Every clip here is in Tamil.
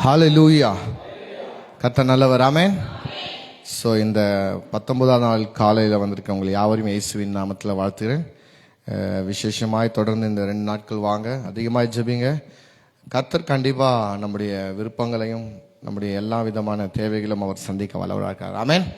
ஹalleluya. கர்த்தர் நல்லவர். ஆமென். ஸோ இந்த 19ஆம் நாள் காலையில் வந்திருக்க உங்களை யாவரையும் இயேசுவின் நாமத்தில் வாழ்த்துகிறேன். விசேஷமாய் தொடர்ந்து இந்த 2 நாட்கள் வாங்க, அதிகமாக ஜெபிங்க. கர்த்தர் கண்டிப்பாக நம்முடைய விருப்பங்களையும் நம்முடைய எல்லா விதமான தேவைகளும் அவர் சந்திக்க வல்லவராக இருக்கார். ஆமென்.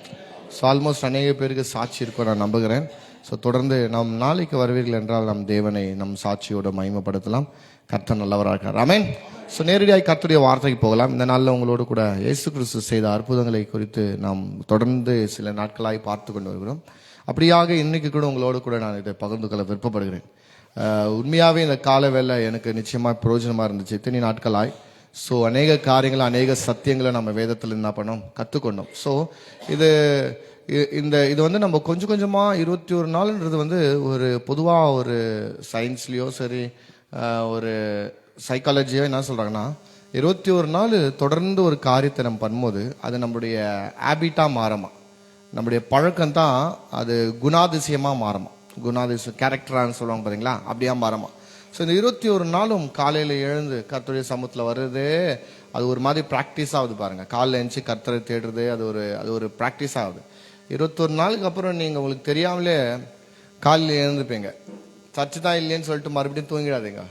ஸோ ஆல்மோஸ்ட் அநேக பேருக்கு சாட்சி இருக்கும் நான் நம்புகிறேன். ஸோ தொடர்ந்து நாம் நாளைக்கு வருவீர்கள் என்றால் நம் தேவனை நம் சாட்சியோடு மகிமைப்படுத்தலாம். கர்த்தர் நல்லவராக இருக்கார். ஆமென். ஸோ நேரடியாக கர்த்தருடைய வார்த்தைக்கு போகலாம். இந்த நாளில் உங்களோடு கூட இயேசு கிறிஸ்து செய்த அற்புதங்களை குறித்து நாம் தொடர்ந்து சில நாட்களாய் பார்த்து கொண்டு வருகிறோம். அப்படியாக இன்னைக்கு கூட உங்களோடு கூட நான் இதை பகிர்ந்து கொள்ள விருப்பப்படுகிறேன். உண்மையாகவே இந்த கால வேலை எனக்கு நிச்சயமாக பிரயோஜனமாக இருந்துச்சு இத்தனை நாட்களாய். ஸோ அநேக காரியங்களை அநேக சத்தியங்களை நம்ம வேதத்தில் என்ன பண்ணோம், கற்றுக்கொண்டோம். ஸோ இது வந்து நம்ம கொஞ்சம் கொஞ்சமாக 21 நாள்ன்றது வந்து ஒரு பொதுவாக ஒரு சயின்ஸ்லேயோ சரி ஒரு சைக்காலஜியோ என்ன சொல்கிறாங்கன்னா 21 நாள் தொடர்ந்து ஒரு காரியத்தை நம்ம பண்ணும்போது அது நம்மளுடைய ஹேபிட்டாக மாறுமா, நம்முடைய பழக்கம்தான் அது குணாதிசயமாக மாறுமா, குணாதிசயம் கேரக்டரான்னு சொல்லுவாங்க பார்த்தீங்களா, அப்படியா மாறுமா. ஸோ இந்த 21 நாளும் காலையில் எழுந்து கர்த்தருடைய சமூகத்தில் வருது, அது ஒரு மாதிரி ப்ராக்டிஸ் ஆகுது பாருங்கள். காலையில் எழுந்துச்சு கர்த்தரை தேடுறது அது ஒரு ப்ராக்டிஸ் ஆகுது. 21 நாளுக்கு அப்புறம் நீங்கள் உங்களுக்கு தெரியாமலே காலையில் எழுந்துப்பீங்க. சர்ச்சு தான் இல்லைன்னு சொல்லிட்டு மறுபடியும் தூங்கிடாதீங்க.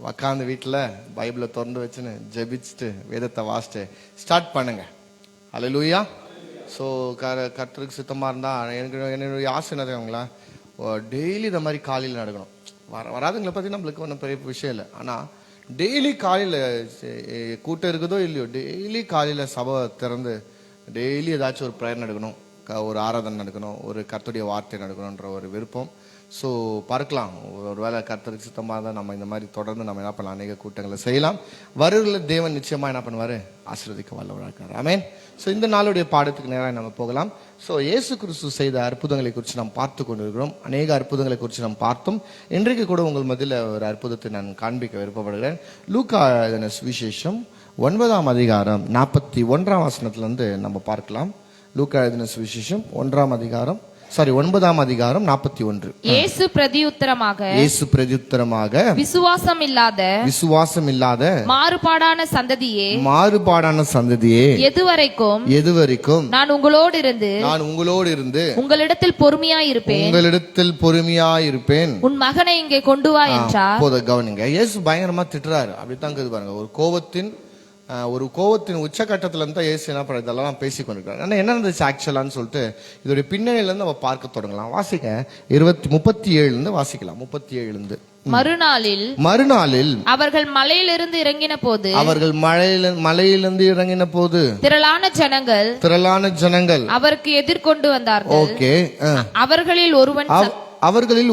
உக்காந்து வீட்டில் பைபிளை திறந்து வச்சுன்னு ஜெபிச்சுட்டு வேதத்தை வாசிட்டு ஸ்டார்ட் பண்ணுங்க. ஹல்லேலூயா. ஸோ கர்த்தருக்கு சுத்தமாக இருந்தால் என்னுடைய ஆசை என்ன தெரியுங்களா, டெய்லி இந்த மாதிரி காலையில் நடக்கணும். வராதுங்களை பற்றி நம்மளுக்கு ஒன்றும் பெரிய விஷயம் இல்லை. ஆனால் டெய்லி காலையில் கூட்டம் இருக்குதோ இல்லையோ, டெய்லி காலையில் சபை திறந்து டெய்லி ஏதாச்சும் ஒரு ப்ரேயர் நடக்கணும், ஒரு ஆராதனை நடக்கணும், ஒரு கர்த்தருடைய வார்த்தை நடக்கணுன்ற ஒரு விருப்பம். ஸோ பார்க்கலாம், ஒரு வேளை கர்த்தருக்கு சுத்தமாக இருந்தால் நம்ம இந்த மாதிரி தொடர்ந்து நம்ம என்ன பண்ணலாம், அநேக கூட்டங்களை செய்யலாம். வருகிற தேவன் நிச்சயமாக என்ன பண்ணுவார், ஆசீர்வதிக்க வல்லவராக இருக்கார். ஆமென். ஸோ இந்த நாளுடைய பாடத்துக்கு நேராக நம்ம போகலாம். ஸோ இயேசு கிறிஸ்து செய்த அற்புதங்களை குறித்து நாம் பார்த்து கொண்டிருக்கிறோம். அநேக அற்புதங்களை குறித்து நாம் பார்த்தோம். இன்றைக்கு கூட உங்கள் மத்தியில் ஒரு அற்புதத்தை நான் காண்பிக்க விருப்பப்படுகிறேன். லூக்கா எழுதின சுவிசேஷம் 9ஆம் அதிகாரம் 41ஆம் வசனத்திலிருந்து நம்ம பார்க்கலாம். லூக்கா எழுதின சுவிசேஷம் 9ஆம் அதிகாரம் 41. இயேசு பிரதியுத்தரமாக விசுவாசம் இல்லாத மாறுபாடான சந்ததியே எதுவரைக்கும் நான் உங்களோடு இருந்து உங்களிடத்தில் பொறுமையாய் இருப்பேன். உன் மகனை இங்கே கொண்டு வா என்றார். கவனிங்க, இயேசு பயங்கரமா திட்டுறாரு. அப்படித்தான் பாருங்க, ஒரு கோவத்தின் உச்சகட்டத்துல இருந்து இயேசு என்ன பண்ண இதெல்லாம் பேசி கொண்டிருக்காரு. ஆனா என்ன இருந்துச்சு ஆக்சுவலான்னு சொல்லிட்டு இதோடைய பின்னணியில இருந்து நம்ம பார்க்க தொடங்கலாம். வாசிக்க 37 வாசிக்கலாம். 37 மறுநாளில் அவர்கள் மலையிலிருந்து இறங்கின போது திரளான ஜனங்கள் அவருக்கு எதிர்கொண்டு வந்தார்கள். ஓகே. அவர்களில்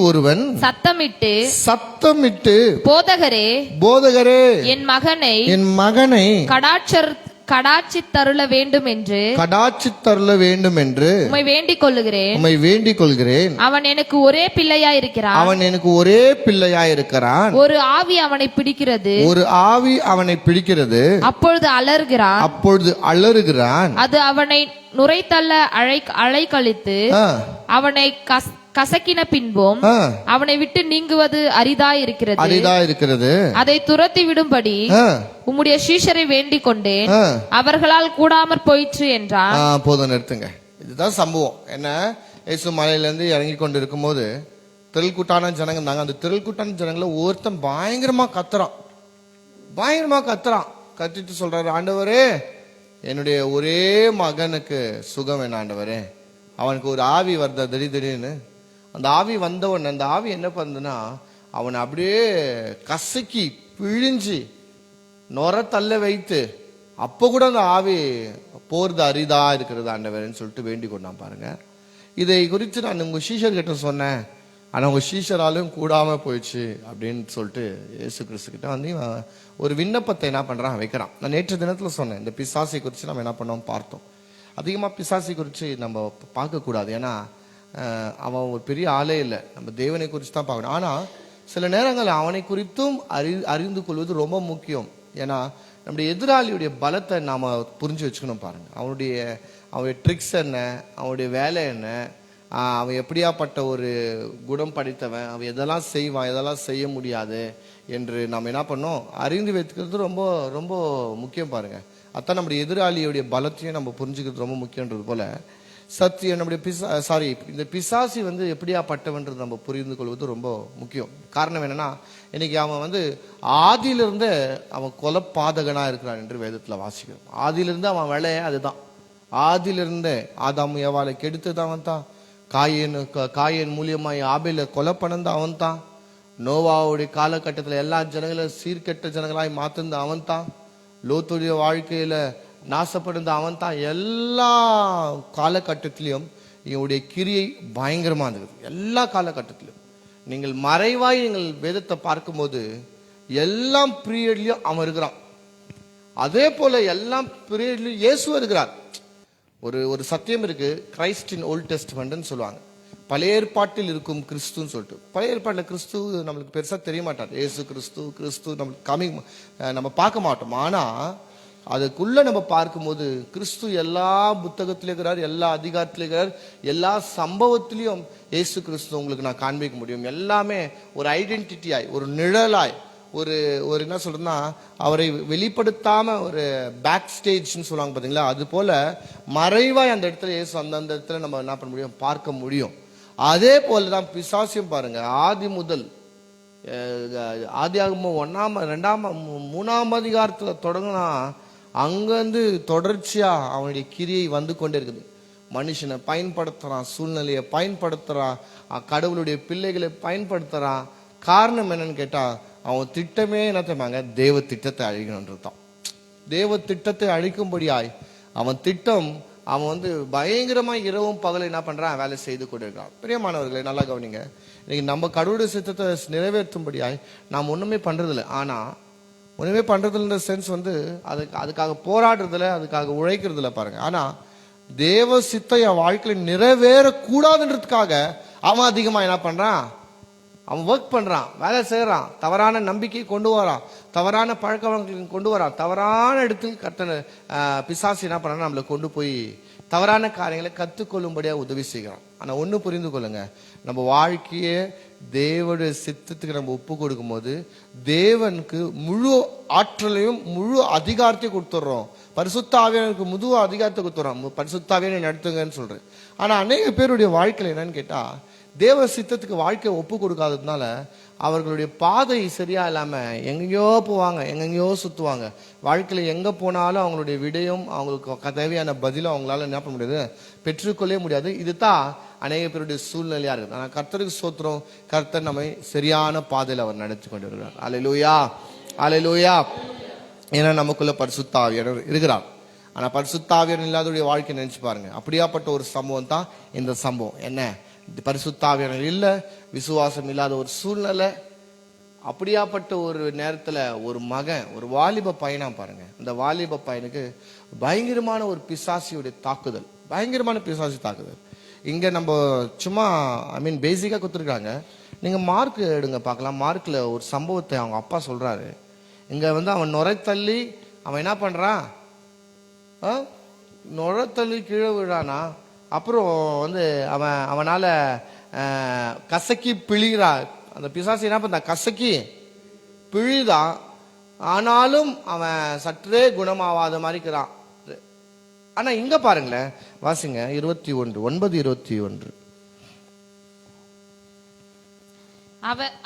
ஒருவன் சத்தமிட்டு போதகரே என் மகனை கடாட்சி தருள வேண்டும் என்று உம்மை வேண்டிக் கொள்கிறேன். அவன் எனக்கு ஒரே பிள்ளையாய் இருக்கிறான். ஒரு ஆவி அவனை பிடிக்கிறது. அப்பொழுது அலறுகிறான். அது அவனை நுரைத்தள்ள அழைக்கழித்து அவனை கசக்கின பின்பும் அவனை விட்டு நீங்குவது அரிதாயிருக்கிறது. அதை துரத்தி விடும்படி உம்முடைய சீஷரை வேண்டிக் கொண்டேன், அவர்களால் கூடாமற் போயிற்று என்றான். போதும், நிறுத்துங்க. இதுதான் சம்பவம். என்ன, இயேசு மலையிலிருந்து இறங்கி கொண்டு இருக்கும் போது திரள் கூட்டான ஜனங்க இருந்தாங்க. அந்த திரள் கூட்டான ஜனங்களை ஒருத்தன் பயங்கரமா கத்திட்டு சொல்றாரு, ஆண்டவரே என்னுடைய ஒரே மகனுக்கு சுகம் என்ன ஆண்டவரே, அவனுக்கு ஒரு ஆவி வருது திடீர்னு. அந்த ஆவி வந்தவன், அந்த ஆவி என்ன பண்ணுதுன்னா அவனை அப்படியே கசக்கி பிழிஞ்சு நொர தள்ள வைத்து, அப்போ கூட அந்த ஆவி போறது அரிதா இருக்கிறது ஆண்டவரேன்னு சொல்லிட்டு வேண்டிக் கொண்டான் பாருங்க. இதை குறித்து நான் உங்க சீஷர் கிட்ட சொன்னேன், ஆனா உங்க சீஷராலும் கூடாம போயிடுச்சு அப்படின்னு சொல்லிட்டு இயேசு கிறிஸ்து கிட்ட வந்து ஒரு விண்ணப்பத்தை என்ன பண்றான், வைக்கிறான். நான் நேற்று தினத்துல சொன்னேன், இந்த பிசாசை குறித்து நம்ம என்ன பண்ணோம் பார்த்தோம். அதிகமா பிசாசை குறித்து நம்ம பார்க்க கூடாது. ஏன்னா அவன் ஒரு பெரிய ஆளே இல்லை, நம்ம தேவனை குறித்து தான் பார்க்கணும். ஆனால் சில நேரங்கள் அவனை குறித்தும் அறிந்து கொள்வது ரொம்ப முக்கியம். ஏன்னா நம்முடைய எதிராளியுடைய பலத்தை நாம் புரிஞ்சு வச்சுக்கணும் பாருங்கள். அவனுடைய ட்ரிக்ஸ் என்ன, அவனுடைய வேலை என்ன, அவன் எப்படியாப்பட்ட ஒரு குணம் படைத்தவன், அவன் எதெல்லாம் செய்வான், எதெல்லாம் செய்ய முடியாது, என்று நாம் என்ன பண்ணோம், அறிந்து வைத்துக்கிறது ரொம்ப ரொம்ப முக்கியம் பாருங்க. அதான் நம்முடைய எதிராளியுடைய பலத்தையும் நம்ம புரிஞ்சுக்கிறது ரொம்ப முக்கியன்றது போல சத்தியம் நம்முடைய இந்த பிசாசி வந்து எப்படியாப்பட்டவன்றது நம்ம புரிந்து கொள்வது ரொம்ப முக்கியம். காரணம் என்னன்னா, இன்னைக்கு அவன் ஆதியிலிருந்தே அவன் கொலைபாதகனா இருக்கிறான் என்று வேதத்துல வாசிக்கிறோம். ஆதியிலிருந்து அவன் வேலையே அதுதான். ஆதியிலிருந்தே ஆதாம் ஏவாளை கெடுத்தது அவன் தான். காயன் மூலியமாய் ஆபேலை கொலை பண்ணது அவன் தான். நோவாவுடைய காலகட்டத்தில் எல்லா ஜனங்களும் சீர்கெட்ட ஜனங்களாய் மாத்திருந்த அவன் தான். லோத்துடைய வாழ்க்கையில நாசப்படுந்த அவன் தான். எல்லா காலகட்டத்திலையும் இவனுடைய கிரியை பயங்கரமா இருந்தது. எல்லா காலகட்டத்திலும் நீங்கள் மறைவாய் நீங்கள் வேதத்தை பார்க்கும்போது எல்லா பீரியட்லயும் அவன் இருக்கிறான். அதே போல எல்லா பீரியட்லயும் இயேசு இருக்கிறார். ஒரு சத்தியம் இருக்கு, கிரைஸ்ட் இன் ஓல்ட் டெஸ்டமென்ட்னு சொல்லுவாங்க. பழைய ஏற்பாட்டில் இருக்கும் கிறிஸ்துன்னு சொல்லிட்டு. பழைய ஏற்பாட்டில் கிறிஸ்து நம்மளுக்கு பெருசா தெரிய மாட்டார். இயேசு கிறிஸ்து நம்மளுக்கு நம்ம பார்க்க மாட்டோம். ஆனா அதுக்குள்ள நம்ம பார்க்கும்போது கிறிஸ்து எல்லா புத்தகத்திலே இருக்கிறார், எல்லா அதிகாரத்திலே இருக்கிறார், எல்லா சம்பவத்திலையும் இயேசு கிறிஸ்து உங்களுக்கு நான் காண்பிக்க முடியும். எல்லாமே ஒரு ஐடென்டிட்டியாய், ஒரு நிழலாய், ஒரு என்ன சொல்றதுன்னா, அவரை வெளிப்படுத்தாம ஒரு பேக் ஸ்டேஜ்னு சொல்லுவாங்க பாத்தீங்களா, அது போல மறைவாய் அந்த இடத்துல இயேசு அந்த இடத்துல நம்ம என்ன பண்ண முடியும், பார்க்க முடியும். அதே போலதான் பிசாசியம் பாருங்க. ஆதி முதல் ஆதியாகமம் 1, 2, 3 அதிகாரத்துல தொடங்கினா அங்கிருந்து தொடர்ச்சியா அவனுடைய கிரியை வந்து கொண்டே இருக்குது. மனுஷனை பயன்படுத்துறான், சூழ்நிலையை பயன்படுத்துறான், கடவுளுடைய பிள்ளைகளை பயன்படுத்துறான். காரணம் என்னன்னு கேட்டா, அவன் திட்டமே என்ன தெரியுமாங்க, தேவ திட்டத்தை அழிக்கணும்ன்றதுதான். தேவ திட்டத்தை அழிக்கும்படியாய் அவன் திட்டம், அவன் பயங்கரமா இரவும் பகலும் என்ன பண்றான், வேலை செய்து கொண்டிருக்கான். பிரியமானவர்களை நல்லா கவனிங்க. இன்னைக்கு நம்ம கடவுளுடைய சித்தத்தை நிறைவேற்றும்படியாய் நாம் ஒண்ணுமே பண்றதில்லை. ஆனா ஒண்ணுமே பண்றதுன்ற சென்ஸ் அதுக்காக போராடுறதுல, அதுக்காக உழைக்கிறதுல பாருங்க. ஆனா தேவ சித்த என் வாழ்க்கையில நிறைவேற கூடாதுன்றதுக்காக அவன் அதிகமா என்ன பண்றான், அவன் ஒர்க் பண்றான், வேலை செய்யறான், தவறான நம்பிக்கை கொண்டு வரான், தவறான பழக்க வழக்கங்களுக்கு கொண்டு வரான், தவறான இடத்தில் பிசாசு என்ன பண்றான், நம்மளை கொண்டு போய் தவறான காரியங்களை கத்துக்கொள்ளும்படியா உதவி செய்கிறான். ஆனா ஒண்ணு புரிந்து கொள்ளுங்க, நம்ம வாழ்க்கையே தேவனுடைய சித்தத்துக்கு நம்ம ஒப்பு கொடுக்கும் போது தேவனுக்கு முழு ஆற்றலையும் முழு அதிகாரத்தையும் கொடுத்துடுறோம். பரிசுத்த ஆவியானவருக்கு முழு அதிகாரத்தை கொடுத்துறோம். பரிசுத்த ஆவியானவரை நடத்துங்கன்னு சொல்றேன். ஆனா அநேக பேருடைய வாழ்க்கையில என்னன்னு கேட்டா, தேவ சித்தத்துக்கு வாழ்க்கையை ஒப்பு கொடுக்காததுனால அவர்களுடைய பாதை சரியா இல்லாம எங்கெங்கயோ போவாங்க, எங்கெங்கயோ சுத்துவாங்க. வாழ்க்கையில எங்க போனாலும் அவங்களுடைய விடையும் அவங்களுக்கு தேவையான பதிலும் அவங்களால என்ன பண்ண முடியாது, பெற்றுக்கொள்ளவே முடியாது. இதுதான் அநேக பேருடைய சூழ்நிலையா இருக்கு. ஆனா கர்த்தருக்கு ஸ்தோத்திரம், கர்த்தர் நம்மை சரியான பாதையில அவர் நடத்தி கொண்டு வருகிறார். அல்லேலூயா, அல்லேலூயா. ஏன்னா நமக்குள்ள பரிசுத்த ஆவியானவர் இருக்கிறார். ஆனா பரிசுத்த ஆவியானவர் இல்லாதவருடைய வாழ்க்கை நினைச்சு பாருங்க. அப்படியாப்பட்ட ஒரு சம்பவம் தான் இந்த சம்பவம். என்ன, பரிசுத்த ஆவியானவர் இல்ல, விசுவாசம் இல்லாத ஒரு சூழ்நிலை. அப்படியாப்பட்ட ஒரு நேரத்துல ஒரு மகன், ஒரு வாலிப பையனா பாருங்க, அந்த வாலிப பையனுக்கு பயங்கரமான ஒரு பிசாசியுடைய தாக்குதல், பயங்கரமான பிசாசி தாக்குதல். இங்க நம்ம சும்மா பேசிக்கா கொடுத்துருக்காங்க. நீங்க மார்க் எடுங்க பார்க்கலாம். மார்க்ல ஒரு சம்பவத்தை அவங்க அப்பா சொல்றாரு. இங்க அவன் நுரை தள்ளி அவன் என்ன பண்றான், நுரை தள்ளி கீழே விழானா, அப்புறம் அவனால கசக்கி பிழிகிறான். அந்த பிசாசு என்ன பண்ண, கசக்கி பிழிதான். ஆனாலும் அவன் சற்றே குணமாவாத மாதிரி இருக்கிறான். ஆனா இங்க பாருங்களேன், வாசிங்க 21:9-21.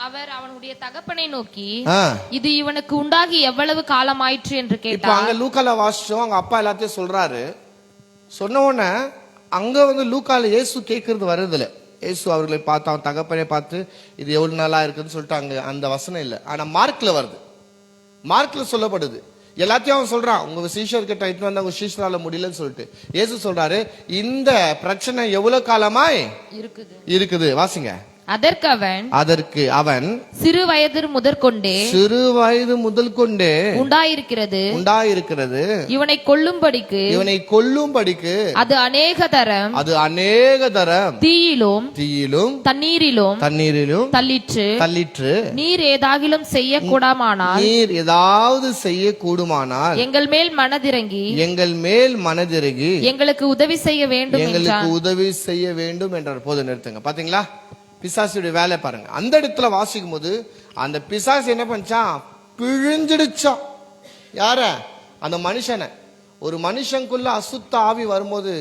அவர் அவனுடைய தகப்பனை நோக்கி, இது இவனுக்கு உண்டாகி எவ்வளவு காலம் ஆயிற்று என்று கேட்டார். அங்க லூக்கால வாசிச்சோம், அவங்க அப்பா எல்லாத்தையும் சொல்றாரு. சொன்ன உடனே அங்க லூக்கால இயேசு கேட்கறது வருதுல. இயேசு அவர்களை பார்த்து, அவன் தகப்பனை பார்த்து இது எவ்வளவு நாளா இருக்குன்னு சொல்லிட்டு அங்க அந்த வசனம் இல்லை. ஆனா மார்க்ல வருது. மார்க்ல சொல்லப்படுது. எல்லாத்தையும் அவன் சொல்றான், உங்க சீஷர்கிட்ட இட்டு வந்தா உங்க சீஷரால முடியலன்னு சொல்லிட்டு. இயேசு சொல்றாரு, இந்த பிரச்சனை எவ்வளவு காலமாய் இருக்குது. வாசிங்க. அதற்கு அவன் சிறு வயது முதல் கொண்டே உண்டாயிருக்கிறது இவனை கொல்லும்படிக்கு அது அநேக தரம் தீயிலும் தண்ணீரிலும் தள்ளிற்று. நீர் ஏதாவது செய்யக்கூடுமானால் எங்கள் மேல் மனதிறங்கி எங்களுக்கு உதவி செய்ய வேண்டும் என்றார். போது நிறுத்துங்க. பாத்தீங்களா பிசாசுடைய வேலை பாருங்க. அந்த இடத்துல வாசிக்கும் போது அந்த பிசாசு என்ன பண்ணிச்சான், பிழிஞ்சிடுச்சான். யார? அந்த மனுஷனை. ஒரு மனுஷனுக்குள்ள அசுத்த ஆவி வரும்போது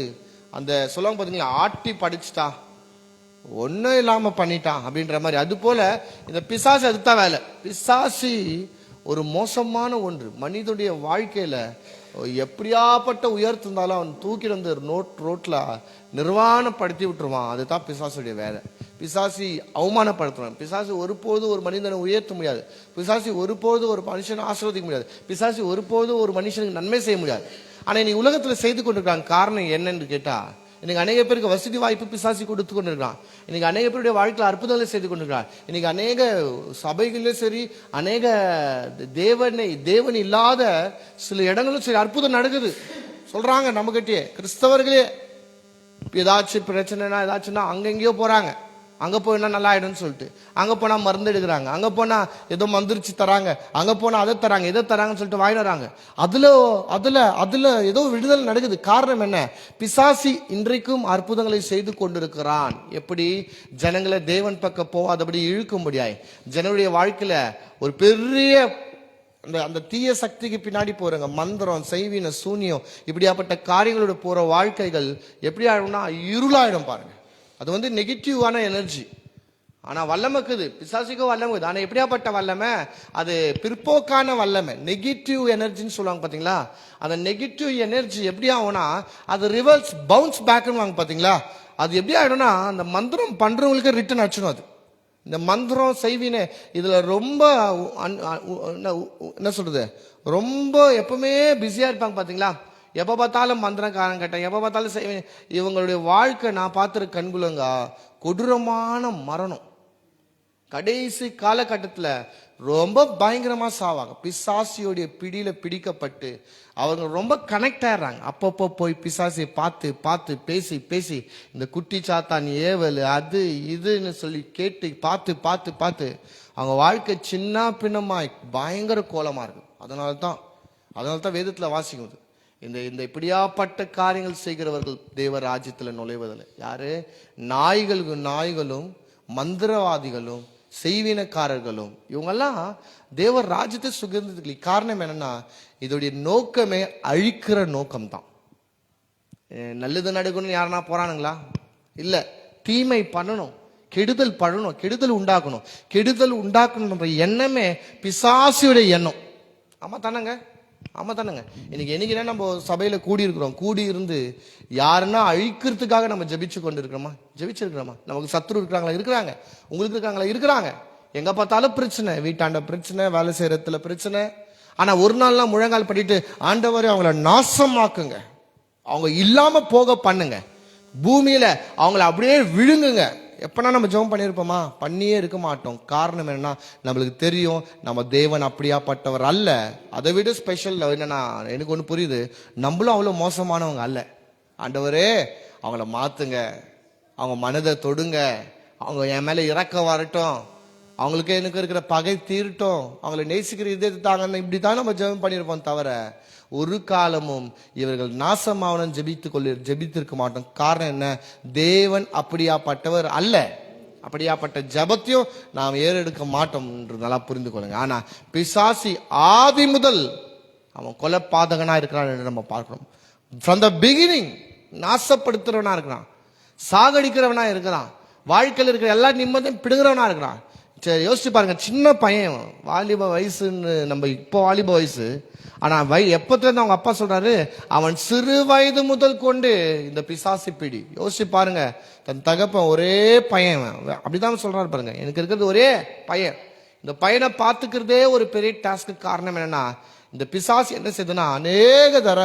அந்த சொல்லுவாங்க பாத்தீங்களா, ஆட்டி படிச்சுட்டா, ஒன்னும் இல்லாம பண்ணிட்டான் அப்படின்ற மாதிரி. அது போல இந்த பிசாசு அதுதான் வேலை. பிசாசி ஒரு மோசமான ஒன்று. மனிதனுடைய வாழ்க்கையில எப்படியாப்பட்ட உயர்த்திருந்தாலும் அவன் தூக்கி வந்து ரோட்ல நிர்வாணப்படுத்தி விட்டுருவான். அதுதான் பிசாசுடைய வேலை. பிசாசி அவமானப்படுத்துவான். பிசாசு ஒருபோது ஒரு மனிதனை உயர்த்த முடியாது. பிசாசி ஒருபோது ஒரு மனுஷனை ஆசீர்வதிக்க முடியாது. பிசாசி ஒருபோது ஒரு மனுஷனுக்கு நன்மை செய்ய முடியாது. ஆனா இன்னைக்கு உலகத்துல செய்து கொண்டிருக்காங்க. காரணம் என்னன்னு கேட்டா, இன்னைக்கு அநேக பேருக்கு வசதி வாய்ப்பு பிசாசி கொடுத்து கொண்டிருக்கான். இன்னைக்கு அநேக பேருடைய வாழ்க்கையில் அற்புதங்களை செய்து கொண்டிருக்கிறார். இன்னைக்கு அநேக சபைகளிலும் சரி, அநேக தேவன் இல்லாத சில இடங்களும் சரி அற்புதம் நடக்குது. சொல்றாங்க நம்ம கிட்டே கிறிஸ்தவர்களே, ஏதாச்சும் பிரச்சனைனா ஏதாச்சும்னா அங்கெங்கேயோ போறாங்க. அங்க போனா நல்லா ஆயிடும்னு சொல்லிட்டு அங்க போனா மருந்து எடுக்கிறாங்க. அங்க போனா ஏதோ மந்திரிச்சு தராங்க. அங்க போனா அதை தராங்க, இதை தராங்கன்னு சொல்லிட்டு வாங்கி வராங்க. அதுல ஏதோ விடுதலை நடக்குது. காரணம் என்ன? பிசாசி இன்றைக்கும் அற்புதங்களை செய்து கொண்டிருக்கிறான். எப்படி? ஜனங்களை தேவன் பக்கம் போகாதபடி இழுக்கும்படியாய், ஜனங்களுடைய வாழ்க்கையில ஒரு பெரிய அந்த தீய சக்திக்கு பின்னாடி போறங்க. மந்திரம், செய்வின, சூனியம், இப்படியாப்பட்ட காரியங்களோட போற வாழ்க்கைகள் எப்படி ஆயிடும்னா இருளாயிடும். பாருங்க, அது வந்து நெகட்டிவான எனர்ஜி. ஆனா வல்லமைக்குது, பிசாசிக்கும் வல்லமைக்குது. ஆனா எப்படியாப்பட்ட வல்லமை? அது பிற்போக்கான வல்லமை, நெகட்டிவ் எனர்ஜின்னு சொல்லுவாங்க பாத்தீங்களா. அந்த நெகட்டிவ் எனர்ஜி எப்படி ஆகும்னா அது ரிவர்ஸ் பவுன்ஸ் பேக்னு வாங்க பாத்தீங்களா. அது எப்படி ஆயிடும்னா அந்த மந்திரம் பண்றவங்களுக்கு ரிட்டர்ன் அடிச்சிடும். அது இந்த மந்திரம் செய்வின இதுல ரொம்ப என்ன சொல்றது, ரொம்ப எப்பவுமே பிஸியா இருப்பாங்க பாத்தீங்களா. எப்ப பார்த்தாலும் மந்திரக்காரன் கேட்டேன், எப்ப பார்த்தாலும் செய்வேன். இவங்களுடைய வாழ்க்கை நான் பார்த்துருக்க கண்குலங்க கொடூரமான மரணம். கடைசி காலகட்டத்துல ரொம்ப பயங்கரமா சாவாங்க. பிசாசியோடைய பிடியில பிடிக்கப்பட்டு அவங்க ரொம்ப கனெக்ட் ஆயிடுறாங்க. அப்பப்போ போய் பிசாசியை பார்த்து பார்த்து பேசி பேசி இந்த குட்டி சாத்தான் ஏவல் அது இதுன்னு சொல்லி கேட்டு பார்த்து பார்த்து பார்த்து அவங்க வாழ்க்கை சின்ன பின்னமாய் பயங்கர கோலமா இருக்கு. அதனால தான் வேதத்துல வாசிக்குது, இந்த இப்படியாப்பட்ட காரியங்கள் செய்கிறவர்கள் தேவ ராஜ்யத்துல நுழைவதில்லை. யாரு? நாய்களும் மந்திரவாதிகளும் செய்வினக்காரர்களும் இவங்கெல்லாம் தேவ ராஜ்யத்தை சுகந்ததுக்கு காரணம் என்னன்னா, இதோடைய நோக்கமே அழிக்கிற நோக்கம்தான். நல்லது நடக்கணும்னு யாருன்னா போறானுங்களா? இல்ல, தீமை பண்ணணும், கெடுதல் பண்ணணும், கெடுதல் உண்டாக்கணும்ன்ற எண்ணமே பிசாசியுடைய எண்ணம். ஆமா தானங்க? இன்னைக்கு நம்ம சபையில கூடி இருந்து யாருன்னா அழிக்கிறதுக்காக நம்ம ஜெபிச்சிருக்கிறோமா? நமக்கு சத்துரு இருக்கிறாங்க, உங்களுக்கு இருக்கிறாங்க. எங்க பார்த்தாலும் பிரச்சனை, வீட்டாண்ட பிரச்சனை, வேலை செய்யறதுல பிரச்சனை. ஆனா ஒரு நாள்லாம் முழங்கால் பண்ணிட்டு, ஆண்டவரே அவங்கள நாசமாக்குங்க, அவங்க இல்லாம போக பண்ணுங்க, பூமியில அவங்கள அப்படியே விழுங்குங்க. எப்பனா நம்ம ஜெபம் பண்ணியிருப்போமா? பண்ணியே இருக்க மாட்டோம். காரணம் என்னன்னா, நம்மளுக்கு தெரியும் நம்ம தேவன் அப்படியாப்பட்டவர் அல்ல. அதை விட ஸ்பெஷல் என்னன்னா, எனக்கு ஒன்று புரியுது, நம்மளும் அவ்வளோ மோசமானவங்க அல்ல. ஆண்டவரே அவங்கள மாத்துங்க, அவங்க மனதை தொடுங்க, அவங்க என் மேல இறக்க வரட்டும், அவங்களுக்கு எனக்கு இருக்கிற பகை தீரட்டும், அவங்களை நேசிக்கிற இதயத்தை தாங்க. இப்படித்தான் நம்ம ஜெபம் பண்ணியிருப்போம். தவிர ஒரு காலமும் இவர்கள் நாசமாவனம் ஜெபித்திருக்க மாட்டோம். காரணம் என்ன? தேவன் அப்படியாப்பட்டவர் அல்ல. அப்படியாப்பட்ட ஜபத்தையும் நாம் ஏறெடுக்க மாட்டோம் என்று நல்லா புரிந்து கொள்ளுங்க. ஆனா பிசாசி ஆதி முதல் அவன் கொலைபாதகனா இருக்கிறான் என்று நம்ம பார்க்கிறோம். ஃப்ரம் த பிகினிங் நாசப்படுத்துறவனா இருக்கிறான், சாகடிக்கிறவனா இருக்கிறான், வாழ்க்கையில் இருக்கிற எல்லா நிம்மதியும் பிடுங்குறவனா இருக்கிறான். சரி, யோசிச்சு பாருங்க, சின்ன பையன், வாலிப வயசுன்னு நம்ம இப்போ வாலிப வயசு, ஆனா எப்பத்துல அவங்க அப்பா சொல்றாரு, அவன் சிறு வயது முதல் கொண்டு இந்த பிசாசி பிடி. யோசிச்சு பாருங்க, தன் தகப்பன் ஒரே பையன், அப்படிதான் சொல்றாரு பாருங்க, எனக்கு இருக்கிறது ஒரே பையன். இந்த பையனை பார்த்துக்கிறதே ஒரு பெரிய டாஸ்க்கு. காரணம் என்னன்னா, இந்த பிசாசி என்ன செய்யுதுன்னா, அநேக தர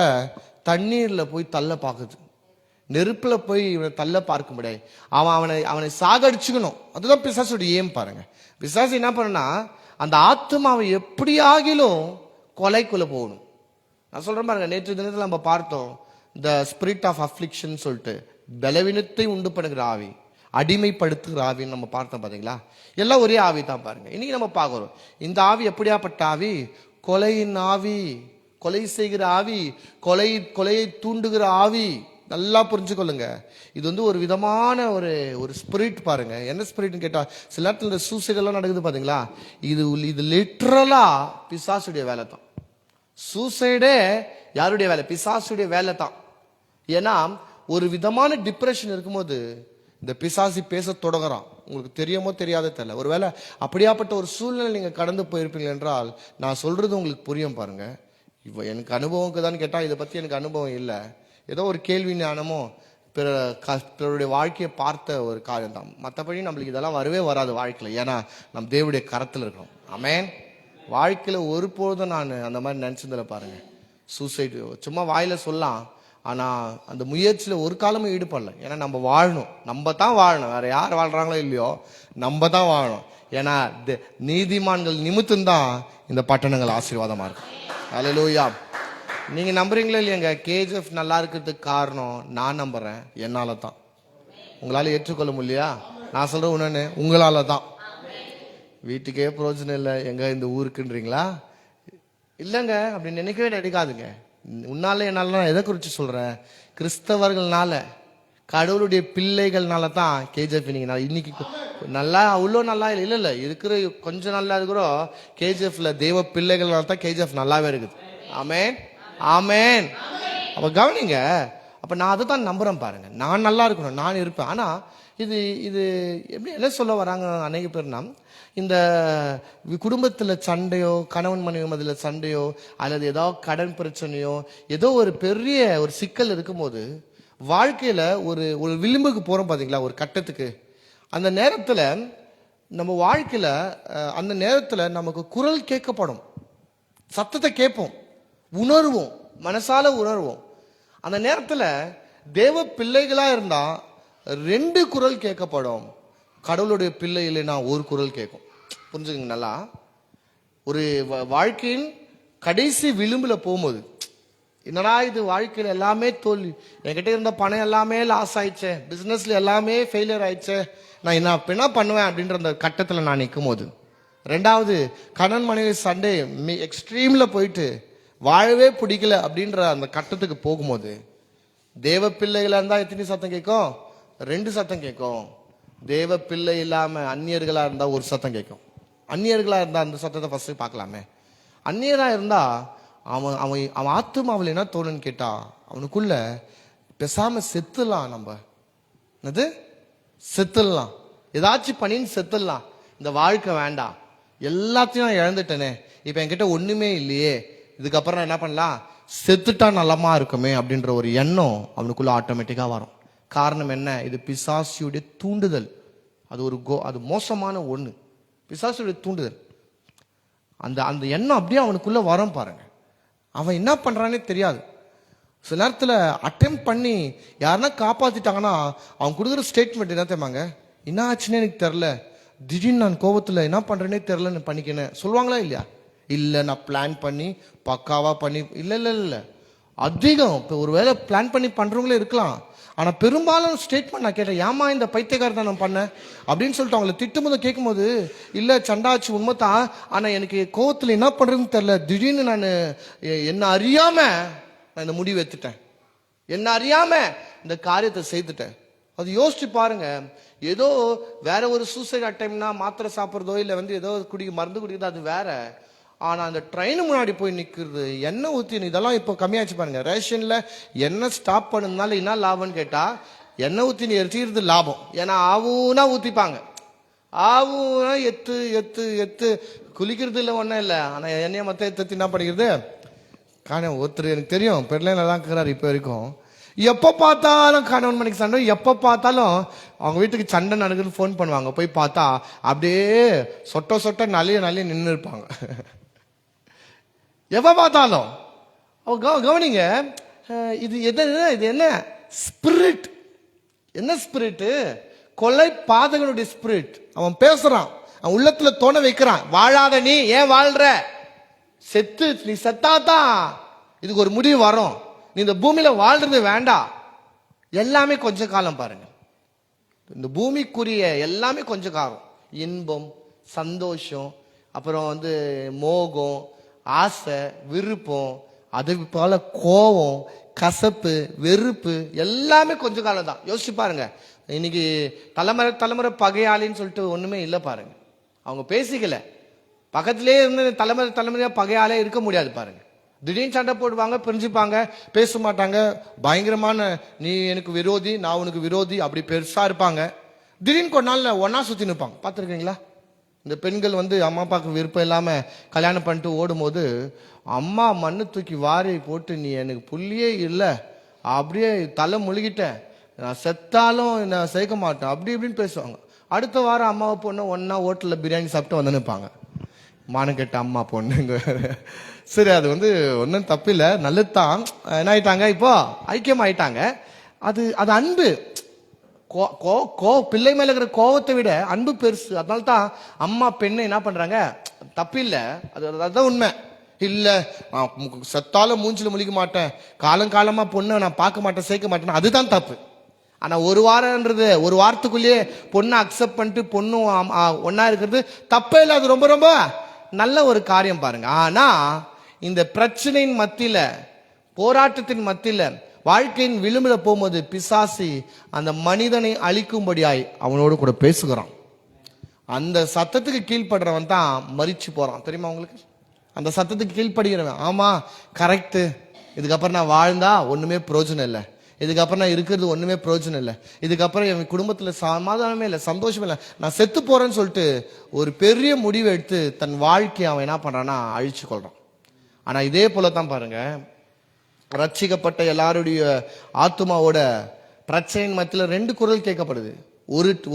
தண்ணீர்ல போய் தள்ள பாக்குது, நெருப்புல போய் இவனை தள்ள பார்க்க முடியாது. அவனை சாகடிச்சுக்கணும். அதுதான் பிசாசுடைய ஏம் பாருங்க. பிசாசு என்ன பண்ணா, அந்த ஆத்மாவை எப்படி ஆகிலும் கொலைக்குள்ள போகணும். நான் சொல்றேன் பாருங்க, நேற்று தினத்தில் நம்ம பார்த்தோம், த ஸ்பிரிட் ஆஃப் அஃப்ளிக்ஷன் சொல்லிட்டு பலவீனத்தை உண்டு பண்ணுகிற ஆவி, அடிமைப்படுத்துகிற ஆவின்னு நம்ம பார்த்தோம் பாத்தீங்களா. எல்லாம் ஒரே ஆவி தான் பாருங்க. இன்னைக்கு நம்ம பார்க்கிறோம், இந்த ஆவி எப்படியாப்பட்ட ஆவி? கொலையின் ஆவி, கொலை செய்கிற ஆவி, கொலையை தூண்டுகிற ஆவி. நல்லா புரிஞ்சுக்கொள்ளுங்க. இது வந்து ஒரு விதமான ஒரு ஒரு ஸ்பிரிட் பாருங்க. என்ன ஸ்பிரிட்னு கேட்டா, சில நேரத்தில் இந்த சூசைட் எல்லாம் நடக்குது பாத்தீங்களா, இது லிட்ரலா பிசாசுடைய வேலை தான். சூசைடே யாருடைய வேலை? பிசாசுடைய வேலை தான். ஏன்னா ஒரு விதமான டிப்ரெஷன் இருக்கும்போது இந்த பிசாசி பேச தொடங்குறான். உங்களுக்கு தெரியுமோ தெரியாத தெரியல. ஒருவேளை அப்படியாப்பட்ட ஒரு சூழ்நிலை நீங்க கடந்து போயிருப்பீங்க என்றால் நான் சொல்றது உங்களுக்கு புரியும் பாருங்க. இப்போ எனக்கு அனுபவம் தான் கேட்டா இதை பத்தி எனக்கு அனுபவம் இல்லை. ஏதோ ஒரு கேள்வி ஞானமோ பிறருடைய வாழ்க்கையை பார்த்த ஒரு காரியம் தான். மற்றபடி நம்மளுக்கு இதெல்லாம் வரவே வராது வாழ்க்கையில. ஏன்னா நம்ம தேவனுடைய கரத்தில் இருக்கிறோம். ஆமென். வாழ்க்கையில ஒருபோதும் நான் அந்த மாதிரி நினைச்சதில்ல பாருங்க. சூசைடு சும்மா வாயில சொல்லலாம், ஆனா அந்த முயற்சியில ஒரு காலமும் ஈடுபடல. ஏன்னா நம்ம வாழணும், நம்ம தான் வாழணும், வேற யார் வாழ்றாங்களோ இல்லையோ நம்ம தான் வாழணும். ஏன்னா நீதிமான்கள் நிமித்தம்தான் இந்த பட்டணங்கள் ஆசீர்வாதமா இருக்கும். அல்லேலூயா. நீங்க நம்புறீங்களா இல்லையாங்க? கேஜிஎஃப் நல்லா இருக்கிறதுக்கு காரணம் நான் நம்புறேன், என்னால தான். உங்களால ஏற்றுக்கொள்ள முடியலையா? நான் சொல்றேன் உடனே உங்களால தான். வீட்டுக்கே பிரயோஜனம் இல்லை, எங்க இந்த ஊருக்குன்றீங்களா? இல்லைங்க, அப்படி நினைக்கவே நினைக்காதுங்க. உன்னால என்னால நான் எதை குறித்து சொல்றேன்? கிறிஸ்தவர்கள்னால, கடவுளுடைய பிள்ளைகள்னால தான் கேஜிஎஃப் இன்னைக்கு நல்லா அவ்வளோ நல்லா இல்லை. இல்லை இருக்கிற கொஞ்சம் நல்லா இருக்கிறோம். கேஜிஎஃப்ல தேவ பிள்ளைகள்னால தான் கேஜிஎஃப் நல்லாவே இருக்குது. ஆமென், ஆமென். அப்ப கவனிங்க. அப்ப நான் அதை தான் நம்புறேன் பாருங்க. நான் நல்லா இருக்கணும், நான் இருப்பேன். ஆனா இது இது எப்படி என்ன சொல்ல வராங்க அநேக பேர்னா, இந்த குடும்பத்துல சண்டையோ, கணவன் மனைவி மதியில சண்டையோ, அல்லது ஏதாவது கடன் பிரச்சனையோ, ஏதோ ஒரு பெரிய ஒரு சிக்கல் இருக்கும்போது வாழ்க்கையில ஒரு ஒரு விளிம்புக்கு போறோம் பாத்தீங்களா, ஒரு கட்டத்துக்கு. அந்த நேரத்துல நம்ம வாழ்க்கையில அந்த நேரத்துல நமக்கு குரல் கேட்கப்படும், சத்தத்தை கேட்போம், உணர்வோம், மனசால உணர்வோம். அந்த நேரத்துல தேவ பிள்ளைகளா இருந்தா 2 குரல் கேட்கப்படும். கடவுளுடைய பிள்ளை இல்லைன்னா ஒரு குரல் கேட்கும். புரிஞ்சுக்கங்க நல்லா. ஒரு வாழ்க்கையின் கடைசி விளிம்புல போகும்போது, என்னடா இது வாழ்க்கையில எல்லாமே தோல்வி, என்கிட்ட இருந்த பணம் எல்லாமே லாஸ் ஆயிடுச்சே, பிசினஸ்ல எல்லாமே ஃபெயிலியர் ஆயிடுச்சே, நான் என்ன பண்ணுவேன் அப்படின்ற அந்த கட்டத்துல நான் நிற்கும் போது, 2வது கணவன் மனைவி சண்டே எக்ஸ்ட்ரீம்ல போயிட்டு வாழவே பிடிக்கல அப்படின்ற அந்த கட்டத்துக்கு போகும்போது, தேவ பிள்ளைகளா இருந்தா எத்தனை சத்தம் கேட்கும்? 2 சத்தம் கேட்கும். தேவ பிள்ளை இல்லாம அந்நியர்களா இருந்தா ஒரு சத்தம் கேட்கும். அந்நியர்களா இருந்தா அந்த சத்தத்தை ஃபர்ஸ்ட் பார்க்கலாமே. அந்நியரா இருந்தா அவன் அவன் அவன் ஆத்துமாவில் என்ன தோணுன்னு கேட்டா, அவனுக்குள்ள பேசாம செத்துலாம், நம்ம என்னது செத்துடலாம், ஏதாச்சும் பண்ணின்னு செத்துடலாம், இந்த வாழ்க்கை வேண்டாம், எல்லாத்தையும் நான் இழந்துட்டேனே, இப்ப என்கிட்ட ஒண்ணுமே இல்லையே, இதுக்கப்புறம் நான் என்ன பண்ணலாம், செத்துட்டா நலமா இருக்குமே அப்படின்ற ஒரு எண்ணம் அவனுக்குள்ள ஆட்டோமேட்டிக்கா வரும். காரணம் என்ன? இது பிசாசியுடைய தூண்டுதல். அது அது மோசமான ஒண்ணு, பிசாசியுடைய தூண்டுதல். அந்த அந்த எண்ணம் அப்படியே அவனுக்குள்ள வரும் பாருங்க. அவன் என்ன பண்றானே தெரியாது. சில நேரத்துல அட்டெம்ப்ட் பண்ணி யாருன்னா காப்பாத்திட்டாங்கன்னா அவன் கொடுக்குற ஸ்டேட்மெண்ட் என்ன தெரியுமாங்க? என்ன ஆச்சுன்னே எனக்கு தெரியல, திடீர்னு நான் கோபத்துல என்ன பண்றேனே தெரியல, பண்ணிக்கினேன் சொல்லுவாங்களா இல்லையா? இல்ல நான் பிளான் பண்ணி பக்காவா பண்ணி, இல்ல இல்ல இல்ல அதிகம். இப்போ ஒருவேளை பிளான் பண்ணி பண்றவங்களே இருக்கலாம், ஆனா பெரும்பாலும் ஸ்டேட்மெண்ட் நான் கேட்டேன், ஏமா இந்த பைத்தியக்காரத்தை நான் பண்ணேன் அப்படின்னு சொல்லிட்டு அவங்களை திட்டும்போது கேட்கும்போது, இல்ல சண்டாச்சு உண்மைதான், ஆனா எனக்கு கோவத்துல என்ன பண்றதுன்னு தெரியல, திடீர்னு நான் என்ன அறியாம நான் இந்த முடிவு எடுத்துட்டேன், என்ன அறியாம இந்த காரியத்தை செய்துட்டேன். அது யோசிச்சு பாருங்க. ஏதோ வேற ஒரு சூசைட் அட்டெம்ப்ட்னா மாத்திரை சாப்பிட்றதோ இல்லை ஏதோ மருந்து குடிக்கிறதோ அது வேற. ஆனா அந்த ட்ரெயின் முன்னாடி போய் நிக்கிறது, எண்ணெய் ஊத்தி, இதெல்லாம் இப்போ கம்மியாச்சு பாருங்க. ரேஷன்ல எண்ணெய் ஸ்டாப் பண்ணதுனால என்ன லாபம்னு கேட்டா, எண்ணெய் ஊத்தி எரிச்சிக்கிறது லாபம். ஏன்னா ஆவுனா ஊத்திப்பாங்க, ஆவுனா எத்து எத்து எத்து குளிக்கிறது இல்லை, ஒன்றும் இல்லை. ஆனா எண்ணெயை மொத்தம் எத்து என்ன பண்ணிக்கிறது? ஒருத்தர் எனக்கு தெரியும், பெருலையில தான் இருக்கிறார் இப்போ வரைக்கும். எப்போ பார்த்தாலும் கணவன் மணிக்கு சண்டை, எப்போ பார்த்தாலும் அவங்க வீட்டுக்கு சண்டை நடக்குதுன்னு ஃபோன் பண்ணுவாங்க. போய் பார்த்தா அப்படியே சொட்ட சொட்ட நல்ல நின்று இருப்பாங்க. எப்போ பார்த்தாலும் கவனிங்க. இது இது என்ன ஸ்பிரிட்? என்ன ஸ்பிரிட்? கொலை பாதகனுடைய ஸ்பிரிட். அவன் பேசுறான், அவன் உள்ளத்துல தோண வைக்கிறான், வாழாத நீ ஏன் வாழ்ற, செத்து நீ செத்தாதான் இதுக்கு ஒரு முடிவு வரும், நீ இந்த பூமியில வாழ்றது வேண்டாம். எல்லாமே கொஞ்ச காலம் பாருங்க. இந்த பூமிக்குரிய எல்லாமே கொஞ்ச காலம். இன்பம், சந்தோஷம், அப்புறம் மோகம், ஆசை, விருப்பம், அது போல கோபம், கசப்பு, வெறுப்பு எல்லாமே கொஞ்ச காலம் தான். யோசிச்சு பாருங்க. இன்னைக்கு தலைமுறை பகையாளின்னு சொல்லிட்டு ஒண்ணுமே இல்லை பாருங்க. அவங்க பேசிக்கல. பக்கத்திலே இருந்து தலைமுறையா பகையாலே இருக்க முடியாது பாருங்க. திடீர்னு சண்டை போடுவாங்க, பிரிஞ்சுப்பாங்க, பேச மாட்டாங்க. பயங்கரமான நீ எனக்கு விரோதி, நான் உனக்கு விரோதி, அப்படி பெருசா இருப்பாங்க. திடீர்னு கொஞ்ச நாள் ஒன்னா சுத்தி நிற்பாங்க. பார்த்துருக்கீங்களா? இந்த பெண்கள் வந்து அம்மா அப்பாவுக்கு விருப்பம் இல்லாம கல்யாணம் பண்ணிட்டு ஓடும்போது அம்மா மண்ணு தூக்கி வாரி போட்டு நீ எனக்கு புள்ளியே இல்லை, அப்படியே தலை முழுகிட்டேன், நான் செத்தாலும் நான் சேர்க்க மாட்டேன், அப்படி இப்படின்னு பேசுவாங்க. அடுத்த வாரம் அம்மாவை பொண்ணு ஒன்னா ஹோட்டலில் பிரியாணி சாப்பிட்டு வந்து நிற்பாங்க. மானம் கெட்ட அம்மா பொண்ணுங்க. சரி, அது வந்து ஒன்றும் தப்பில்லை, நல்லதுதான். என்ன ஆயிட்டாங்க, இப்போ ஐக்கியம் ஆயிட்டாங்க. அது அது அன்பு. பிள்ளை மேல இருக்கிற கோவத்தை விட அன்பு பெருசு. அதனால தான் அம்மா பெண்ணை என்ன பண்றாங்க, தப்பில்லை, அதுதான் உண்மை. இல்ல செத்தாலும் மூஞ்சில முழிக்க மாட்டேன், காலமா பொண்ணை நான் பார்க்க மாட்டேன், சேர்க்க மாட்டேன், அதுதான் தப்பு. ஆனா ஒரு வாரத்துக்குள்ளேயே பொண்ணை அக்செப்ட் பண்ணிட்டு பொண்ணு ஒன்னா இருக்கிறது தப்பே இல்லை. அது ரொம்ப ரொம்ப நல்ல ஒரு காரியம் பாருங்க. ஆனா இந்த பிரச்சனையின் மத்தியில, போராட்டத்தின் மத்தியில, வாழ்க்கையின் விளிம்புல போகும்போது பிசாசி அந்த மனிதனை அழிக்கும்படியாய் அவனோடு கூட பேசுகிறான். அந்த சத்தத்துக்கு கீழ்படுறவன் தான் மரிச்சு போறான். தெரியுமா உங்களுக்கு? அந்த சத்தத்துக்கு கீழ்படுகிறவன், ஆமா கரெக்ட், இதுக்கப்புறம் நான் வாழ்ந்தா ஒண்ணுமே பிரயோஜனம் இல்லை, இதுக்கப்புறம் நான் இருக்கிறது ஒண்ணுமே பிரயோஜனம் இல்லை, இதுக்கப்புறம் என் குடும்பத்துல சமாதானமே இல்லை, சந்தோஷமே இல்லை, நான் செத்து போறேன்னு சொல்லிட்டு ஒரு பெரிய முடிவை எடுத்து தன் வாழ்க்கையை அவன் என்ன பண்றான்னா அழிச்சு கொள்றான். ஆனா இதே போலதான் பாருங்க, ரட்சிக்கப்பட்ட எல்லாருடைய ஆத்மாவோட பிரச்சனையின் மத்தியில ரெண்டு குரல் கேட்கப்படுது.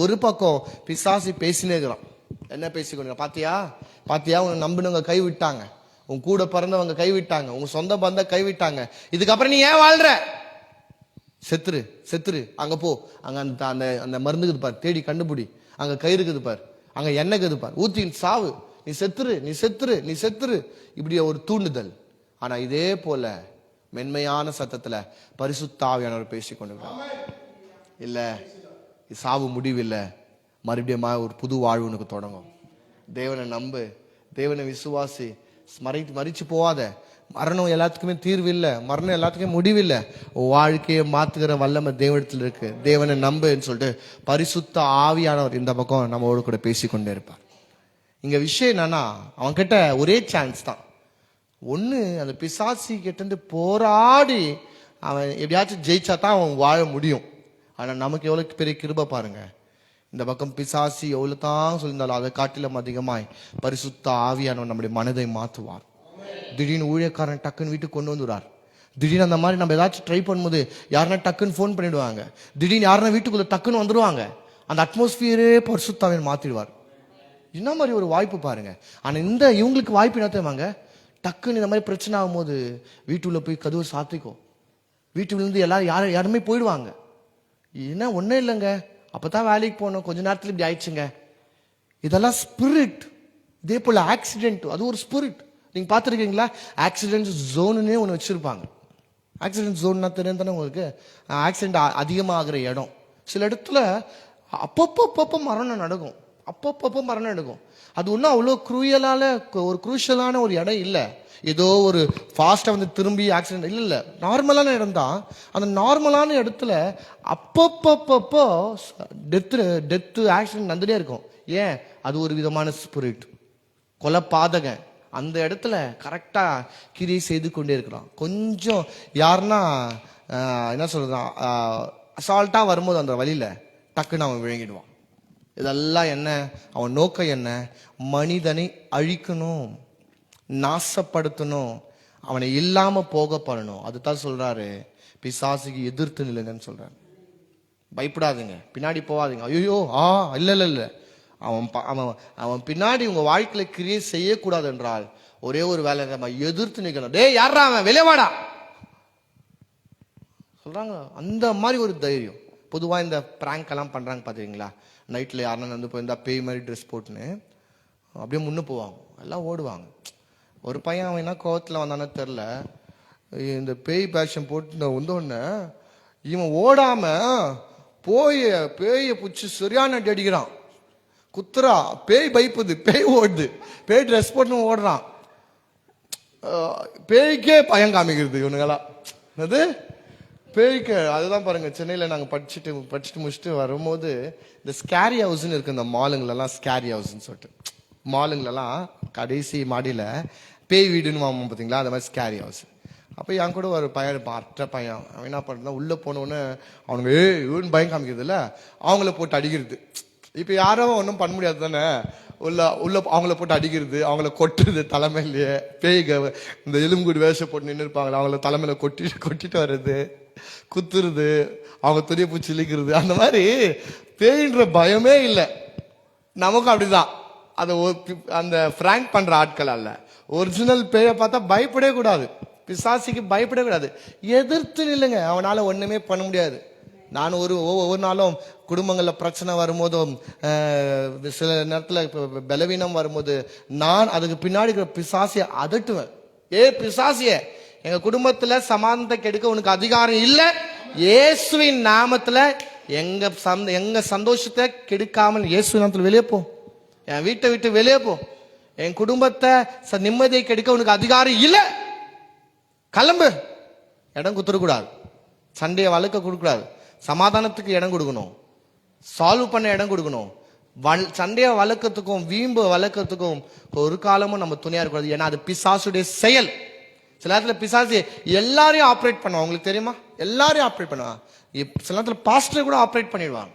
ஒரு பக்கம் பிசாசி பேசினே இருக்கிறான். என்ன பேசிக்கொண்டு, பாத்தியா உன்னை நம்பினவங்க கை விட்டாங்க, உன் கூட பிறந்தவங்க கை விட்டாங்க, உங்க சொந்த பந்த கை விட்டாங்க, இதுக்கப்புறம் நீ ஏன் வாழ்ற, செத்துரு, அங்க போ, அங்க அந்த அந்த மருந்துக்குது பார், தேடி கண்டுபிடி, அங்க கயிறு இருக்குது பார், அங்க எண்ணெய் இருக்குது பார், ஊத்தி சாவு, நீ செத்துரு, இப்படி ஒரு தூண்டுதல். ஆனா இதே போல மென்மையான சத்தத்துல பரிசுத்த ஆவியானவர் பேசிக்கொண்டிருக்கிறார். இல்ல சாவு முடிவில்லை, மறுபடியும் ஒரு புது வாழ்வு உனக்கு தொடங்கும். தேவனை நம்பு, தேவனை விசுவாசி, மறிச்சு போவாத. மரணம் எல்லாத்துக்குமே தீர்வு இல்லை, மரணம் எல்லாத்துக்குமே முடிவில்லை. வாழ்க்கையை மாத்துகிற வல்லமை தேவனத்தில் இருக்கு. தேவனை நம்புன்னு சொல்லிட்டு பரிசுத்த ஆவியானவர் இந்த பக்கம் நம்மளோடு கூட பேசிக்கொண்டே இருப்பார். இங்க விஷயம் என்னன்னா, அவன் கிட்ட ஒரே சான்ஸ் தான். ஒண்ணு அந்த பிசாசி கிட்ட போராடி அவன் எப்படியாச்சும் ஜெயிச்சா தான் அவன் வாழ முடியும். ஆனா நமக்கு எவ்வளவு பெரிய கிருபை பாருங்க. இந்த பக்கம் பிசாசி எவ்வளவு தான் சொல்லியிருந்தாலும் அதை காட்டிலும் அதிகமாய் பரிசுத்த ஆவியானவன் நம்முடைய மனதை மாற்றுவார். திடீர்னு ஊழியக்காரன் டக்குன்னு வீட்டுக்கு கொண்டு வந்துடுறார். திடீர்னு அந்த மாதிரி நம்ம ஏதாச்சும் ட்ரை பண்ணும்போது யாருன்னா டக்குன்னு ஃபோன் பண்ணிடுவாங்க. திடீர்னு யாருன்னா வீட்டுக்குள்ள டக்குன்னு வந்துடுவாங்க. அந்த அட்மாஸ்பியரே பரிசுத்த ஆவியானவர் மாத்திடுவார். என்ன மாதிரி ஒரு வாய்ப்பு பாருங்க. ஆனா இவங்களுக்கு வாய்ப்பு என்ன தெரியுமாங்க, டக்குன்னு இந்த மாதிரி பிரச்சனை ஆகும்போது வீட்டுள்ள போய் கதவு சாத்திக்கும், வீட்டுலேருந்து எல்லாரும் யாருமே போயிடுவாங்க. என்ன ஒன்றும் இல்லைங்க, அப்பதான் வேலைக்கு போகணும், கொஞ்ச நேரத்தில் இப்படி ஆயிடுச்சுங்க. இதெல்லாம் ஸ்பிரிட். இதே போல ஆக்சிடென்ட், அது ஒரு ஸ்பிரிட். நீங்க பார்த்துருக்கீங்களா? ஆக்சிடென்ட் ஜோனுன்னே ஒன்று வச்சிருப்பாங்க. ஆக்சிடென்ட் ஜோன்னா தெரியும் தானே உங்களுக்கு? ஆக்சிடென்ட் அதிகமாகிற இடம். சில இடத்துல அப்பப்போ மரணம் நடக்கும், அது ஒன்றும் அவ்வளோ குரூஷியலான ஒரு இடம் இல்லை. ஏதோ ஒரு ஃபாஸ்ட்டாக வந்து திரும்பி ஆக்சிடென்ட் இல்லை, நார்மலான இடம் தான். அந்த நார்மலான இடத்துல அப்பப்போ டெத்து ஆக்சிடென்ட் நடந்துட்டே இருக்கும். ஏன்? அது ஒரு விதமான ஸ்பிரிட், கொலைபாதகன். அந்த இடத்துல கரெக்டா கிரியை செய்து கொண்டே இருக்கிறான். கொஞ்சம் யாருன்னா என்ன சொல்றான், அசால்ட்டா வரும்போது அந்த வழியில டக்குன்னு அவன் விழுங்கிடுவான். இதெல்லாம் என்ன? அவன் நோக்கம் என்ன? மனிதனை அழிக்கணும், நாசப்படுத்தணும், அவனை இல்லாம போக பண்ணணும். அதுதான் சொல்றாரு, பிசாசுக்கு எதிர்த்து நில்லுங்கன்னு சொல்றாரு. பயப்படாதீங்க, பின்னாடி போவாதீங்க. ஐயோ இல்ல, அவன் பின்னாடி உங்க வாழ்க்கையில கிரியை செய்யக்கூடாது என்றால் ஒரே ஒரு வேலை, நம்ம எதிர்த்து நிக்கணும். டேய் யாரா அவன், வெளியே வாடா சொல்றாங்க. அந்த மாதிரி ஒரு தைரியம். பொதுவா இந்த பிராங்க் எல்லாம் பண்றாங்க பாத்தீங்களா? நைட்ல யாருன்னா வந்து போயிருந்தா பேய் மாதிரி ட்ரெஸ் போட்டுன்னு அப்படியே முன்னு போவாங்க, எல்லாம் ஓடுவாங்க. ஒரு பையன் அவன் என்ன கோவத்துல வந்தானே தெரில, இந்த பேய் பேஷன் போட்டு வந்தோடனே இவன் ஓடாம பேயை பிடிச்சி சரியான அடி அடிக்கிறான், குத்துறா. பேய் பயப்புது, பேய் ஓடுது, பேய் ட்ரெஸ் போட்டு ஓடுறான். பேய்க்கே பயம் காமிக்கிறது இவனுங்கெல்லாம். அது பேய்க்கு அதுதான் பாருங்க. சென்னையில் நாங்கள் படிச்சுட்டு முடிச்சுட்டு வரும்போது இந்த ஸ்கேரி ஹவுஸ்ன்னு இருக்கு. இந்த மாலுங்களெல்லாம் ஸ்கேரி ஹவுஸ்ன்னு சொல்லிட்டு மாலுங்களெல்லாம் கடைசி மாடியில் பேய் வீடுன்னு வாங்க பார்த்தீங்களா, அது மாதிரி ஸ்கேரி ஹவுஸ். அப்போ என் கூட ஒரு பையன் அற்ற பையன், அவன் என்ன பண்ணுறான், உள்ளே போனோன்னு அவனுங்க இவன் பயம் காமிக்கிறது இல்லை, அவங்கள போட்டு அடிக்கிறது. இப்போ யாரும் ஒன்றும் பண்ண முடியாது தானே, உள்ள அவங்கள போட்டு அடிக்கிறது, அவங்கள கொட்டுறது தலைமையிலேயே. பேய்க இந்த எலும்புக்கூடு வேஷம் போட்டு நின்று இருப்பாங்களே, அவங்கள தலைமையில கொட்டிட்டு வர்றது, குத்துறது, அவங்க துணியை பூச்சி இழிக்கிறது. அந்த மாதிரி பேயின்ற பயமே இல்லை. நமக்கும் அப்படிதான். அதை அந்த ஃப்ராங்க் பண்ற ஆட்கள் அல்ல. ஒரிஜினல் பேயை பார்த்தா பயப்படவே கூடாது, பிசாசிக்கு பயப்படவே கூடாது, எதிர்த்து நில்லுங்க. அவனால ஒண்ணுமே பண்ண முடியாது. நான் ஒவ்வொரு நாளும் குடும்பங்களில் பிரச்சனை வரும்போதும் சில நேரத்தில் பலவீனம் வரும்போது நான் அதுக்கு பின்னாடி இருக்கிற பிசாசியை அதட்டுவேன். பிசாசிய, எங்க குடும்பத்துல சமாதானத்தை கெடுக்க உனக்கு அதிகாரம் இல்லை. இயேசுவின் நாமத்துல எங்க சந்தோஷத்தை கெடுக்காமல் இயேசுவின் நாமத்துல வெளியே போ, என் வீட்டை விட்டு வெளியே போ, என் குடும்பத்தை நிம்மதியை கெடுக்க உனக்கு அதிகாரம் இல்லை, கிளம்பு. இடம் கொடுத்துடக்கூடாது, சண்டையை வளர்க்க கொடுக்கூடாது, சமாதானத்துக்கு இடம் கொடுக்கணும், சால்வ் பண்ண இடம் கொடுக்கணும். சண்டையை வளர்க்கறதுக்கும் வீம்பு வளர்க்கறதுக்கும் ஒரு காலமும் நம்ம துணையா இருக்கக்கூடாது. ஏன்னா அது பிசாசுடைய செயல். சில நேரத்தில் பிசாசு எல்லாரையும் ஆப்ரேட் பண்ணுவான், உங்களுக்கு தெரியுமா? எல்லாரையும் ஆப்ரேட் பண்ணுவான். சில நேரத்தில் பாஸ்டர் கூட ஆப்ரேட் பண்ணிடுவாங்க,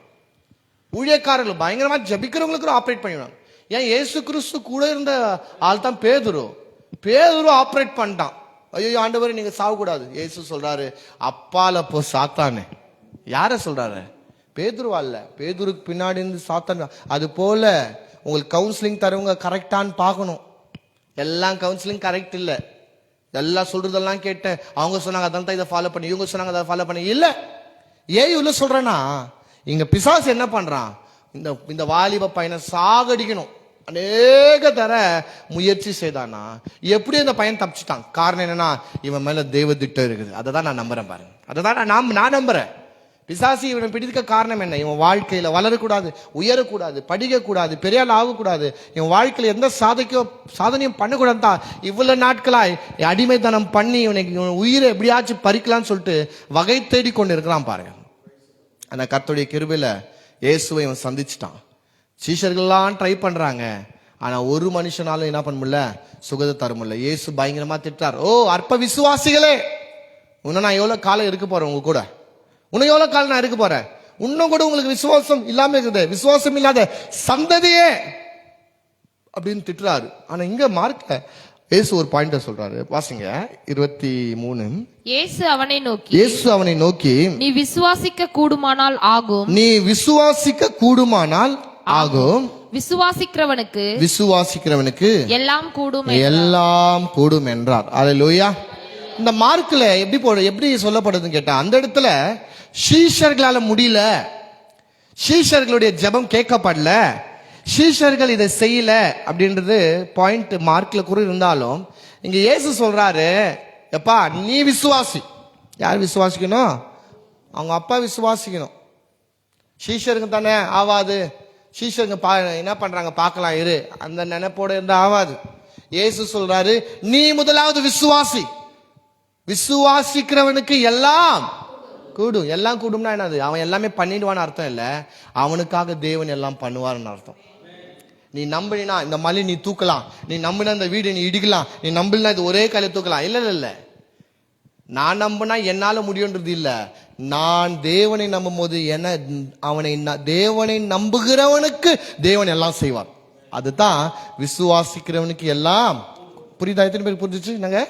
ஊழியக்காரர்கள் பயங்கரமா ஜபிக்கிறவங்களுக்கு கூட ஆப்ரேட் பண்ணிடுவாங்க. ஏன் இயேசு கிறிஸ்து கூட இருந்த ஆள் தான் பேதுரு ஆப்ரேட் பண்ணிட்டான். ஐயோ ஆண்டவரே நீங்க சாவக்கூடாது. இயேசு சொல்றாரு, அப்பால போ சாத்தானே. யார சொல்றாரு? பேதுருவா இல்ல, பேதுருக்கு பின்னாடி இருந்து சாத்தான். அது போல உங்களுக்கு கவுன்சிலிங் தரவங்க கரெக்டான்னு பார்க்கணும். எல்லாம் கவுன்சிலிங் கரெக்ட் இல்லை. எல்லாம் சொல்றதெல்லாம் கேட்டேன், அவங்க சொன்னாங்க அதனால தான் இதை ஃபாலோ பண்ணி, இவங்க சொன்னாங்க அதை ஃபாலோ பண்ணி இல்ல. ஏன் இவ்வளவு சொல்றேன்னா, இங்க பிசாசு என்ன பண்றான், இந்த வாலிப பையனை சாகடிக்கணும் அநேக தர முயற்சி செய்தானா, எப்படி அந்த பையன் தப்பிச்சுட்டான்? காரணம் என்னன்னா, இவன் மேல தெய்வ திட்டம் இருக்குது. அதை தான் நான் நம்புறேன் பாருங்க, அதை தான் நான் நம்புறேன். பிசாசி இவனை பிடிக்க காரணம் என்ன? இவன் வாழ்க்கையில வளரக்கூடாது, உயரக்கூடாது, படிக்கக்கூடாது, பெரிய ஆள் ஆகக்கூடாது, இவன் வாழ்க்கையில எந்த சாதனையும் பண்ணக்கூடாது தான் இவ்வளவு நாட்களாய் அடிமைத்தனம் பண்ணி இவன் உயிரை எப்படியாச்சும் பறிக்கலாம்னு சொல்லிட்டு வகை தேடி கொண்டு இருக்கிறான் பாருங்க. அந்த கர்த்தருடைய கிருபையில இயேசுவை இவன் சந்திச்சுட்டான். சீஷர்கள்லாம் ட்ரை பண்றாங்க, ஆனா ஒரு மனுஷனாலும் என்ன பண்ண முடியல, சுகத்தை தர முடியல. இயேசு பயங்கரமா திட்டார், ஓ அற்ப விசுவாசிகளே, இன்னும் நான் எவ்வளவு காலம் இருக்க போறேன் உங்க கூட, இன்னும் எவ்வளவு காலம் நான் இருக்க போறேன், இன்னும் கூட உங்களுக்கு விசுவாசம் இல்லாம இருக்குது, விசுவாசம் இல்லாத சந்ததியே அப்படின்னு திட்டுறாரு. ஆனா இங்க மார்க்ல இயேசு ஒரு பாயிண்ட சொல்றாரு, வாசிங்க 23. இயேசு அவனை நோக்கி நீ விசுவாசிக்க கூடுமானால் ஆகும், நீ விசுவாசிக்க கூடுமானால் ஆகும், விசுவாசிக்கிறவனுக்கு எல்லாம் கூடும் என்றார். அல்லேலூயா. இந்த மார்க்ல எப்படி சொல்லப்படுதுன்னு கேட்டா, அந்த இடத்துல சீஷர்களால முடியல, சீஷர்களுடைய ஜெபம் கேட்கப்படல, சீஷர்கள் இதை செய்யல அப்படின்றது பாயிண்ட் மார்க்ல கூட இருந்தாலும், இங்க இயேசு சொல்றாரு, எப்பா நீ விசுவாசி. யார் விசுவாசிக்கணும்? அவங்க அப்பா விசுவாசிக்கணும். சீஷருக்கு தானே ஆவாது, சீஷருங்க என்ன பண்றாங்க பார்க்கலாம் இரு, அந்த நினைப்போட இருந்தா ஆவாது. இயேசு சொல்றாரு, நீ முதலாவது விசுவாசி. விசுவாசிக்கிறவனுக்கு எல்லாம் கூடும். எல்லாம் கூடும்னா என்னது? அவன் எல்லாமே பண்ணிடுவான்னு அர்த்தம் இல்ல, அவனுக்காக தேவன் எல்லாம் பண்ணுவார்னு அர்த்தம். நீ நம்பினா இந்த மலை நீ தூக்கலாம், நீ நம்பினா இந்த வீடு நீ இடிக்கலாம், நீ நம்பினா இது ஒரே கையில தூக்கலாம். இல்ல, நான் நம்பினா என்னால முடியும்ன்றது இல்ல, நான் தேவனை நம்பும் போது தேவனை நம்புகிறவனுக்கு தேவன் எல்லாம் செய்வார். அதுதான் விசுவாசிக்கிறவனுக்கு எல்லாம். புரியுதா? எத்தனை பேருக்கு புரிஞ்சிச்சு? நாங்க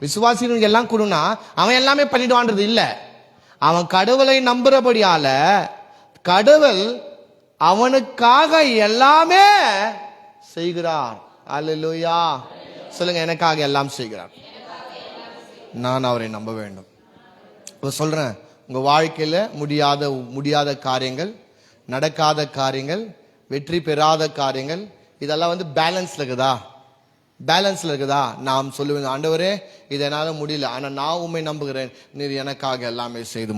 விசுவாசிக்கிறவனுக்கு எல்லாம் கூடும்னா அவன் எல்லாமே பண்ணிடுவான்றது இல்ல, அவன் கடவுளை நம்புறபடியால கடவுள் அவனுக்காக எல்லாமே செய்கிறார். அல்லேலூயா. சொல்லுங்க, எனக்காக எல்லாம் செய்கிறார், நான் அவரை நம்ப வேண்டும். சொல்றேன், உங்க வாழ்க்கையில முடியாத காரியங்கள், நடக்காத காரியங்கள், வெற்றி பெறாத காரியங்கள், இதெல்லாம் பேலன்ஸ்ல இருக்குதா? நாம் சொல்லுவேன், ஆண்டவரே இது என்னால முடியல, ஆனா நான் உண்மை நம்புகிறேன், நீர் எனக்காக எல்லாமே செய்து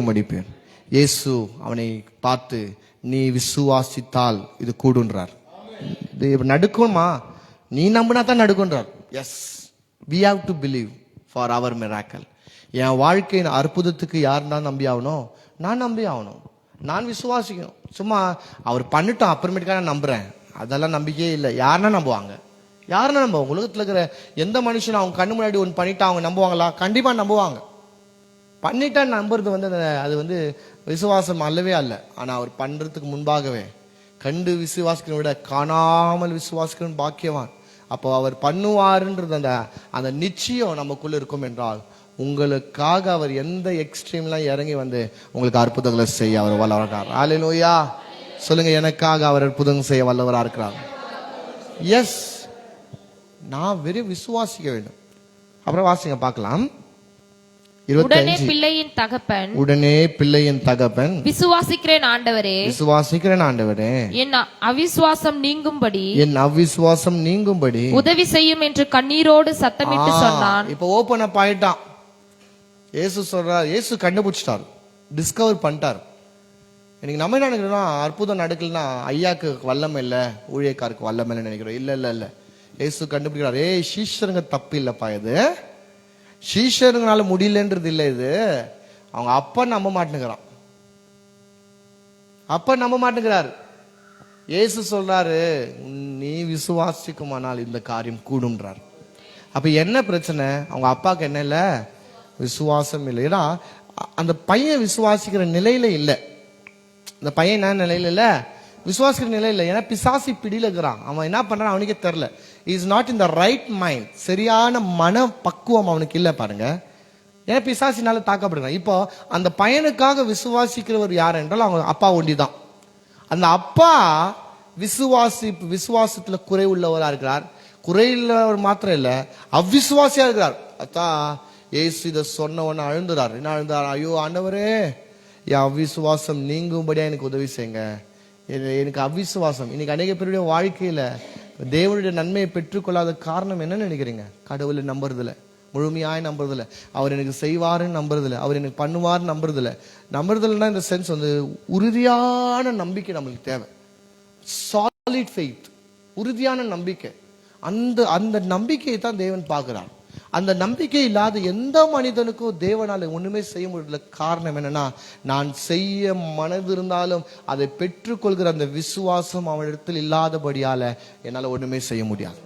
முடிப்பேன். இயேசு அவனை பார்த்து, நீ விசுவாசித்தால் இது கூடுன்றார். நடக்குமா? நீ நம்பினா தான் நடக்கும்ன்றார். Yes, we have to believe for our miracle. என் வாழ்க்கையின் அற்புதத்துக்கு யார் தான் நம்பி ஆகணும்? நான் நம்பி ஆகணும், நான் விசுவாசிக்கணும். சும்மா அவர் பண்ணிட்டோம் அப்புறமேட்டுக்கா நான் நம்புறேன், அதெல்லாம் நம்பிக்கையே இல்லை. யாருன்னா நம்புவாங்க? யாருன்னா நம்புவாங்க? உலகத்தில் இருக்கிற எந்த மனுஷனும் அவங்க கண்ணு முன்னாடி ஒன்று பண்ணிட்டா அவங்க நம்புவாங்களா? கண்டிப்பா நம்புவாங்க. பண்ணிட்டா நம்புறது அது விசுவாசம் அல்லவே அல்ல. ஆனா அவர் பண்றதுக்கு முன்பாகவே கண்டு விசுவாசிக்கிறத விட காணாமல் விசுவாசிக்கிற பாக்கியவான். அப்போ அவர் பண்ணுவாருன்றது அந்த நிச்சயம் நமக்குள்ள இருக்கும் என்றால், உங்களுக்காக அவர் எந்த எக்ஸ்ட்ரீம்லாம் இறங்கி உங்களுக்கு அற்புதங்களை செய்ய அவர் வல்லவராகிறார். ஹல்லேலூயா சொல்லுங்க, எனக்காக அவர் அற்புதம் செய்ய வல்லவராக இருக்கிறார். எஸ், நான் வெறும் விசுவாசிக்க வேண்டும். அப்புறம் வாசிங்க பார்க்கலாம். உடனே பிள்ளையின் தகப்பன் விசுவாசிக்கிறேன் ஆண்டவரே, என் அவிசுவாசம் நீங்கும்படி உதவி செய்யும் என்று கண்ணீரோடு சத்தமிட்டு சொன்னான். இப்ப ஓபன் அப் ஆயிட்டான். இயேசு சொல்றார், இயேசு கண்டுபிடிச்சிட்டார், டிஸ்கவர் பண்ணிட்டார். எனக்கு நம்ம என்ன நினைக்கிறோம், அற்புதம் நடக்கலன்னா ஐயாக்கு வல்லமை இல்லை, ஊழியக்காருக்கு வல்லமை இல்லைன்னு நினைக்கிறோம். இல்ல இல்ல இல்ல, இயேசு கண்டுபிடிக்கிறார். சீஷருங்க தப்பு இல்லப்பா, இது சீஷருங்கனால முடியலன்றது இல்லை, இது அவங்க அப்பா நம்ப மாட்டேங்கிறார். இயேசு சொல்றாரு, நீ விசுவாசிக்குமானால் இந்த காரியம் கூடும்ன்றார். அப்ப என்ன பிரச்சனை? அவங்க அப்பாவுக்கு என்ன இல்லை? விசுவாசம் இல்லை. ஏன்னா அந்த பையன் விசுவாசிக்கிற நிலையில இல்லை. அந்த பையன் என்ன நிலையில இல்ல? விசுவாசிக்கிற நிலை இல்லை. ஏன்னா பிசாசி பிடியில இருக்கிறான். அவன் என்ன பண்றான் அவனுக்கே தெரியல. Is not in the right mind. சரியான மன பக்குவம் அவனுக்கு இல்லை பாருங்க. ஏன்னா பிசாசினால தாக்கப்படுறான். இப்போ அந்த பையனுக்காக விசுவாசிக்கிறவர் யார் என்றால் அவங்க அப்பா ஒண்டிதான். அந்த அப்பா விசுவாசத்துல குறை உள்ளவரா இருக்கிறார். குறையுள்ளவர் மாத்திரம் இல்ல, அவ்விசுவாசியா இருக்கிறார். அதான் ஏசு இதை சொன்ன உடனே அழுந்துறார். என்ன அழுந்தார்? ஐயோ ஆண்டவரே, என் அவ்விசுவாசம் நீங்கும்படியா எனக்கு உதவி செய்யுங்க. எனக்கு அவ்விசுவாசம். இன்னைக்கு அநேக பேருடைய வாழ்க்கையில தேவனுடைய நன்மையை பெற்றுக்கொள்ளாத காரணம் என்னன்னு நினைக்கிறீங்க? கடவுளை நம்புறதில்ல, முழுமையாய் நம்புறதில்ல, அவர் எனக்கு செய்வாருன்னு நம்புறதில்ல, அவர் எனக்கு பண்ணுவாருன்னு நம்புறதில்லைன்னா இந்த சென்ஸ் உறுதியான நம்பிக்கை நம்மளுக்கு தேவை. சாலிட் ஃபெய்த், உறுதியான நம்பிக்கை. அந்த நம்பிக்கையை தான் தேவன் பார்க்கிறார். அந்த நம்பிக்கை இல்லாத எந்த மனிதனுக்கும் தேவனால ஒண்ணுமே செய்ய முடியல. காரணம் என்னன்னா, நான் செய்ய மனது இருந்தாலும் அதை பெற்றுக்கொள்கிற அந்த விசுவாசம் அவனிடத்தில் இல்லாதபடியால என்னால ஒண்ணுமே செய்ய முடியாது.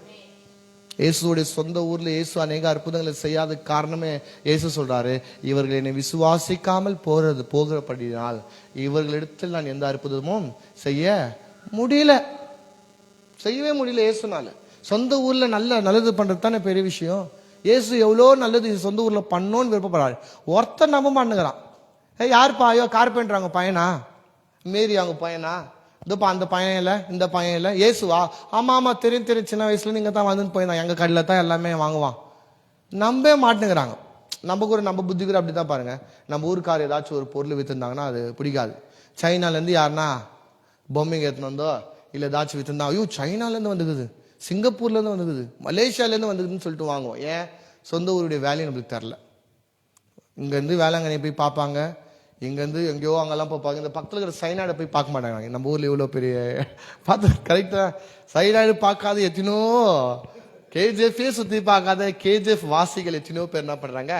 இயேசுடைய சொந்த ஊர்ல இயேசு அநேக அற்புதங்களை செய்யாத காரணமே இயேசு சொல்றாரு, இவர்கள் என்னை விசுவாசிக்காமல் போகிறபடியால் இவர்களிடத்தில் நான் எந்த அற்புதமும் செய்யவே முடியல. இயேசுனால சொந்த ஊர்ல நல்லது பண்றது தானே பெரிய விஷயம். இயேசு எவ்வளோ நல்லது சொந்த ஊர்ல பண்ணோன்னு விருப்பப்படுறாரு. ஒருத்தர் நம்ப மாட்டேங்கிறான். யாருப்பா? ஐயோ கார்பெண்டர் அவங்க பையனா? மேரி அவங்க பையனா? இதப்பா அந்த பையன் இல்லை, இந்த பையன் இல்லை. இயேசுவா? ஆமா தெரியும், சின்ன வயசுல நீங்க தான் வந்து போயிருந்தான், எங்க கடையில தான் எல்லாமே வாங்குவான். நம்பவே மாட்டேங்கிறாங்க. நம்ம புத்தி கூட அப்படிதான் பாருங்க. நம்ம ஊருக்கார் ஏதாச்சும் ஒரு பொருள் வித்துருந்தாங்கன்னா அது பிடிக்காது. சைனால இருந்து யாருன்னா பொம்மைங்க எடுத்துன்னு வந்தோ இல்ல ஏதாச்சும் வித்துருந்தா, ஐயோ சைனால இருந்து வந்துக்குது, சிங்கப்பூர்ல இருந்து வந்துக்குது, மலேசியால இருந்து வந்துக்குதுன்னு சொல்லிட்டு வாங்குவோம். ஏன்? சொந்த ஊருடைய வேலையை நம்மளுக்கு தரல. இங்க இருந்து வேளாங்கண்ணி போய் பார்ப்பாங்க, இங்க இருந்து எங்கேயோ அங்கெல்லாம் பார்ப்பாங்க. இந்த பக்கத்துல இருக்கிற சைனாடை போய் பார்க்க மாட்டாங்க. நம்ம ஊர்ல இவ்வளவு பெரிய பார்த்து கரெக்டா சைனாடு பார்க்காத எத்தனோ கேஜிஎஃபே சுத்தி பார்க்காத கேஜிஎஃப் வாசிகள் எத்தனையோ பேர் என்ன பண்றாங்க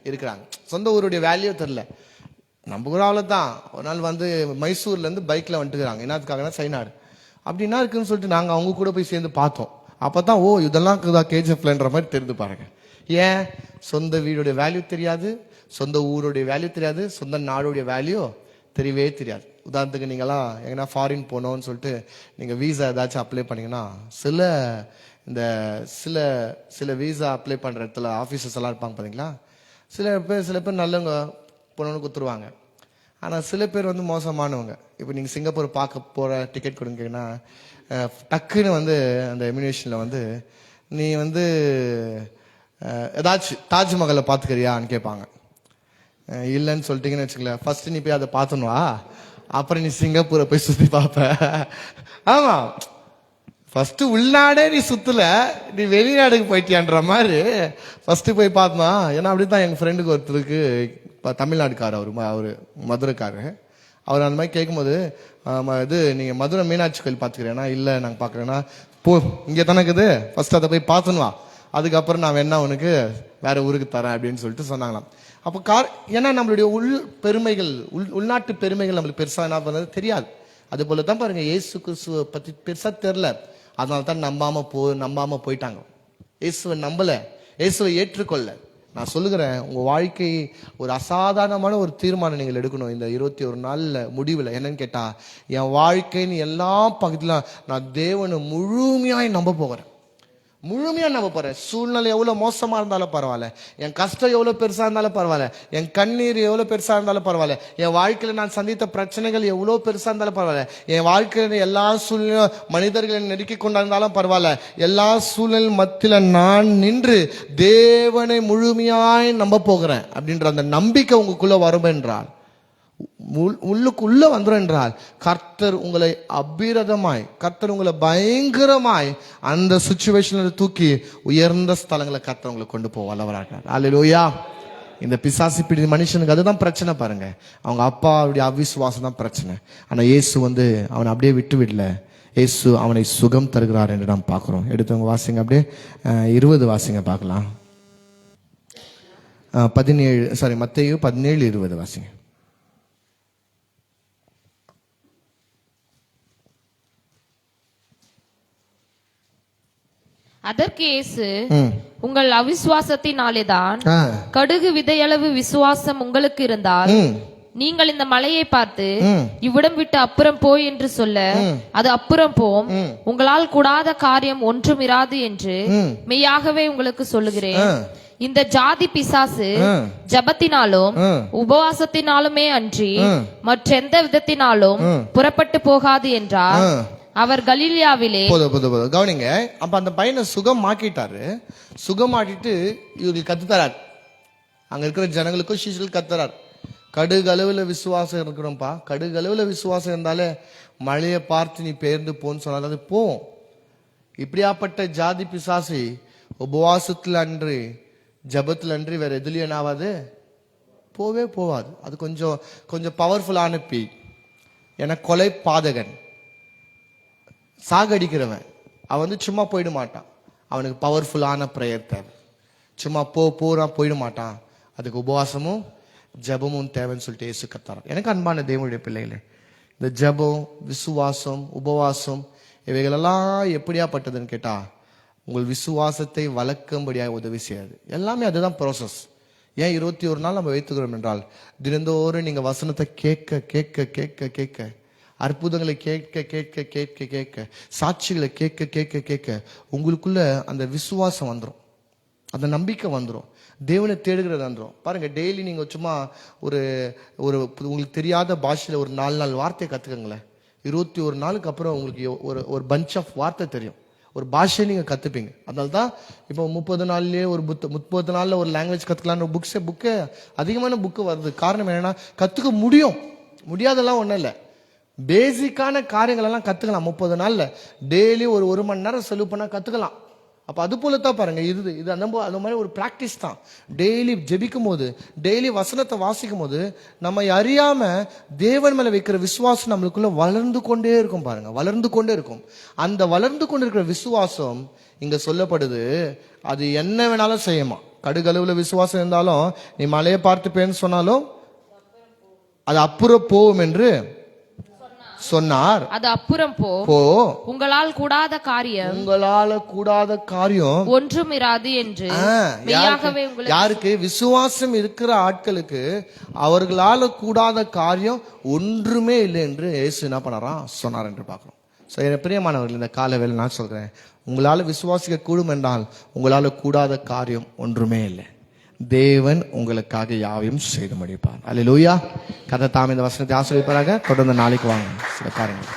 இருக்கிறாங்க. சொந்த ஊருடைய வேல்யூ தெரியல. நம்ம கூட அவ்வளவுதான். ஒரு நாள் மைசூர்ல இருந்து பைக்ல வந்துட்டுக்கிறாங்க. என்னத்துக்காகனா சைனாடு. அப்படி என்ன இருக்குன்னு சொல்லிட்டு நாங்க அவங்க கூட போய் சேர்ந்து பார்த்தோம். அப்பதான் ஓ இதெல்லாம் கேஜிஎஃப்லன்ற மாதிரி தெரிந்து பாருங்க. ஏன்? சொந்த வீடுடைய வேல்யூ தெரியாது, சொந்த ஊருடைய வேல்யூ தெரியாது, சொந்த நாடுடைய வேல்யூ தெரியவே தெரியாது. உதாரணத்துக்கு நீங்களாம் எங்கன்னா ஃபாரின் போனோம்னு சொல்லிட்டு நீங்க வீசா ஏதாச்சும் அப்ளை பண்ணீங்கன்னா சில வீசா அப்ளை பண்ற இடத்துல ஆபீசர்ஸ் எல்லாம் இருப்பாங்க பாத்தீங்களா. சில பேர் நல்லவங்க போனோன்னு கொடுத்துருவாங்க. ஆனா சில பேர் மோசமானவங்க. இப்போ நீங்க சிங்கப்பூர் பார்க்க போற டிக்கெட் கொடுங்கன்னா டக்குன்னு அந்த எமினேஷன்ல நீ ஏதாச்சும் தாஜ்மஹாலை பார்த்துக்கிறியான்னு கேட்பாங்க. இல்லைன்னு சொல்லிட்டீங்கன்னு வச்சுக்கல, ஃபர்ஸ்ட் நீ போய் அதை பார்த்துனுவா, அப்புறம் நீ சிங்கப்பூரை போய் சுத்தி பார்ப்ப. ஆமா, ஃபர்ஸ்ட் உள்நாடே நீ சுத்தல, நீ வெளிநாடுக்கு போயிட்டியான்ற மாதிரி ஃபர்ஸ்ட் போய் பார்த்தா. ஏன்னா அப்படித்தான் எங்க ஃப்ரெண்டுக்கு ஒருத்தருக்கு தமிழ்நாடுக்காரர், அவரு மதுரைக்காரு. அவர் அந்த மாதிரி கேட்கும்போது, இது நீங்க மதுரை மீனாட்சி கோயில் பார்த்துக்கிறேன்னா இல்லை நாங்கள் பார்க்குறேன்னா போ இங்கே தானே இருக்குது, ஃபர்ஸ்ட் அதை போய் பார்த்துன்னு வா, அதுக்கப்புறம் நான் வேணா உனக்கு வேற ஊருக்கு தரேன் அப்படின்னு சொல்லிட்டு சொன்னாங்களாம். அப்போ ஏன்னா நம்மளுடைய பெருமைகள், உள்நாட்டு பெருமைகள் நம்மளுக்கு பெருசா என்ன பண்ணது தெரியாது. அது போல தான் பாருங்க, இயேசு கிறிஸ்துவை பத்தி பெருசா தெரியல, அதனால தான் நம்பாம போயிட்டாங்க. இயேசுவை நம்பல, இயேசுவை ஏற்றுக்கொள்ள. நான் சொல்லுகிறேன், உங்க வாழ்க்கை ஒரு அசாதாரணமான ஒரு தீர்மானம் நீங்கள் எடுக்கணும் இந்த 21 நாள்ல முடிவில். என்னன்னு கேட்டா, என் வாழ்க்கைன்னு எல்லா பகுதியிலும் நான் தேவனை முழுமையாய் நம்ப போகிறேன், முழுமையா நம்ப போறேன். சூழ்நிலை எவ்வளவு மோசமா இருந்தாலும் பரவாயில்ல, என் கஷ்டம் எவ்வளவு பெருசா இருந்தாலும் பரவாயில்ல, என் கண்ணீர் எவ்வளவு பெருசா இருந்தாலும் பரவாயில்ல, என் வாழ்க்கையில நான் சந்தித்த பிரச்சனைகள் எவ்வளவு பெருசா இருந்தாலும் பரவாயில்ல, என் வாழ்க்கையில எல்லா சூழ்நிலையும் மனிதர்களை நெருக்கி கொண்டிருந்தாலும் பரவாயில்ல, எல்லா சூழ்நிலை மத்தியில நான் நின்று தேவனை முழுமையாய் நம்ப போகிறேன் அப்படின்ற அந்த நம்பிக்கை உங்களுக்குள்ள வரும் என்றால், உள்ளுக்குள்ள வந்துடும் என்றால், கர்த்தர் உங்களை அபிரதமாய், கர்த்தர் உங்களை பயங்கரமாய் அந்த சிச்சுவேஷன்ல தூக்கி உயர்ந்த ஸ்தலங்களை கர்த்தர் உங்களை கொண்டு போக வல்லவராக. அல்லேலூயா. இந்த பிசாசு பிடி மனுஷனுக்கு அதுதான் பிரச்சனை பாருங்க, அவங்க அப்பாவுடைய அவிசுவாசம் தான் பிரச்சனை. ஆனா இயேசு அவனை அப்படியே விட்டு விடல, இயேசு அவனை சுகம் தருகிறார் என்று நாம் பார்க்கிறோம். எடுத்தவங்க வாசிங்க, அப்படியே 20 வாசிங்க பார்க்கலாம். மத்தேயு 17:20 வாசிங்க. அதற்கு இயேசு, உங்கள் அவிசுவாசத்தினாலேதான், கடுகு விதையளவு விசுவாசம் உங்களுக்கு இருந்தால் நீங்கள் இந்த மலையை பார்த்து இவ்விடம் விட்டு அப்புறம் போய் என்று சொல்ல அது அப்புறம் போம், உங்களால் கூடாத காரியம் ஒன்றும் இராது என்று மெய்யாகவே உங்களுக்கு சொல்லுகிறேன். இந்த ஜாதி பிசாசு ஜபத்தினாலும் உபவாசத்தினாலுமே அன்றி மற்றெந்த விதத்தினாலும் புறப்பட்டு போகாது என்றார். அவர் கலிலியாவிலே. கவனிங்க, அப்ப அந்த பையனை சுகமாக்கிட்டாரு. சுகமாக்கிட்டு இவருக்கு கத்துத்தரார், அங்க இருக்கிற ஜனங்களுக்கும் சீசலுக்கு கத்துறார். கடுகளவுல விசுவாசம் இருக்கணும்ப்பா, கடுகளவுல விசுவாசம் இருந்தாலே மழையை பார்த்து நீ பெயர்ந்து போன்னு சொன்னால் அது போவோம். இப்படியாப்பட்ட ஜாதி பிசாசி உபவாசத்துல அன்று, ஜபத்துல அன்று, வேற எதுலயும் என்ன ஆகாது, போவே போவாது. அது கொஞ்சம் பவர்ஃபுல்லான பி. ஏன்னா கொலை பாதகன், சாகடிக்கிறவன், அவன் சும்மா போயிட மாட்டான். அவனுக்கு பவர்ஃபுல்லான பிரேயர் தேவை. சும்மா போயிட மாட்டான். அதுக்கு உபவாசமும் ஜபமும் தேவைன்னு சொல்லிட்டு இயேசு கத்தார். எனக்கு அன்பான தேவனுடைய பிள்ளைகளே, இந்த ஜபம், விசுவாசம், உபவாசம் இவைகளெல்லாம் எப்படியாப்பட்டதுன்னு கேட்டா, உங்கள் விசுவாசத்தை வளர்க்கும்படியாக உதவி செய்யாது. எல்லாமே அதுதான் ப்ராசஸ். ஏன் 21 நாள் நம்ம வைத்துக்கிறோம் என்றால், தினந்தோறும் நீங்க வசனத்தை கேட்க கேட்க கேட்க கேட்க, அற்புதங்களை கேட்க கேட்க கேட்க கேட்க, சாட்சிகளை கேட்க கேட்க கேட்க உங்களுக்குள்ள அந்த விசுவாசம் வந்துடும், அந்த நம்பிக்கை வந்துடும், தேவனை தேடுகிறது வந்துடும். பாருங்க, டெய்லி நீங்க சும்மா ஒரு உங்களுக்கு தெரியாத பாஷையில ஒரு 4 வார்த்தையை கத்துக்கங்களேன். 21 நாளுக்கு அப்புறம் உங்களுக்கு ஒரு பஞ்ச் ஆஃப் வார்த்தை தெரியும், ஒரு பாஷையை நீங்க கத்துப்பீங்க. அதனால தான் இப்போ 30 நாள்லயே 30 நாள்ல ஒரு லாங்குவேஜ் கத்துக்கலான்னு புக்கு அதிகமான புக்கு வருது. காரணம் என்னன்னா, கத்துக்க முடியாதெல்லாம் ஒன்றும் இல்லை. பேசிக்கான காரியங்கள் எல்லாம் கத்துக்கலாம் 30 நாள்ல. டெய்லி ஒரு மணி நேரம் செலவு பண்ணா கத்துக்கலாம். அப்ப அது போலத்தான் பாருங்க, இது அந்த மாதிரி ஒரு பிராக்டிஸ் தான். டெய்லி ஜெபிக்கும் போது, டெய்லி வசனத்தை வாசிக்கும் போது, நம்ம அறியாம தேவன் மேல வைக்கிற விசுவாசம் நம்மளுக்குள்ள வளர்ந்து கொண்டே இருக்கும். பாருங்க, வளர்ந்து கொண்டே இருக்கும். அந்த வளர்ந்து கொண்டிருக்கிற விசுவாசம் இங்க சொல்லப்படுது, அது என்ன வேணாலும் செய்யுமா. கடுகளவுல விசுவாசம் இருந்தாலும், நீ மலையை பார்த்து பேன்னு சொன்னாலும் அது அப்புறம் போகும் என்று சொன்னார். அது அப்புறம் போ, உங்களால் கூடாத காரியம் ஒன்றும் இராது என்று மெய்யாகவே உங்களுக்கு. யாருக்கு? விசுவாசம் இருக்கிற ஆட்களுக்கு அவர்களால கூடாத காரியம் ஒன்றுமே இல்லை என்று இயேசு என்ன பண்ணாராம் சொன்னார் என்று பார்க்கிறோம். பிரியமானவர்கள், இந்த காலவேளை நான் சொல்றேன், உங்களால விசுவாசிக்க கூடும் என்றால் உங்களால கூடாத காரியம் ஒன்றுமே இல்லை. தேவன் உங்களுக்காக யாவையும் செய்து முடிப்பார். அல்லேலூயா. கர்த்தர் தாமே இந்த வசனத்தை ஆசீர்வதிப்பாராக. தொடர்ந்து நாளைக்கு வாங்க சில காரியங்கள்.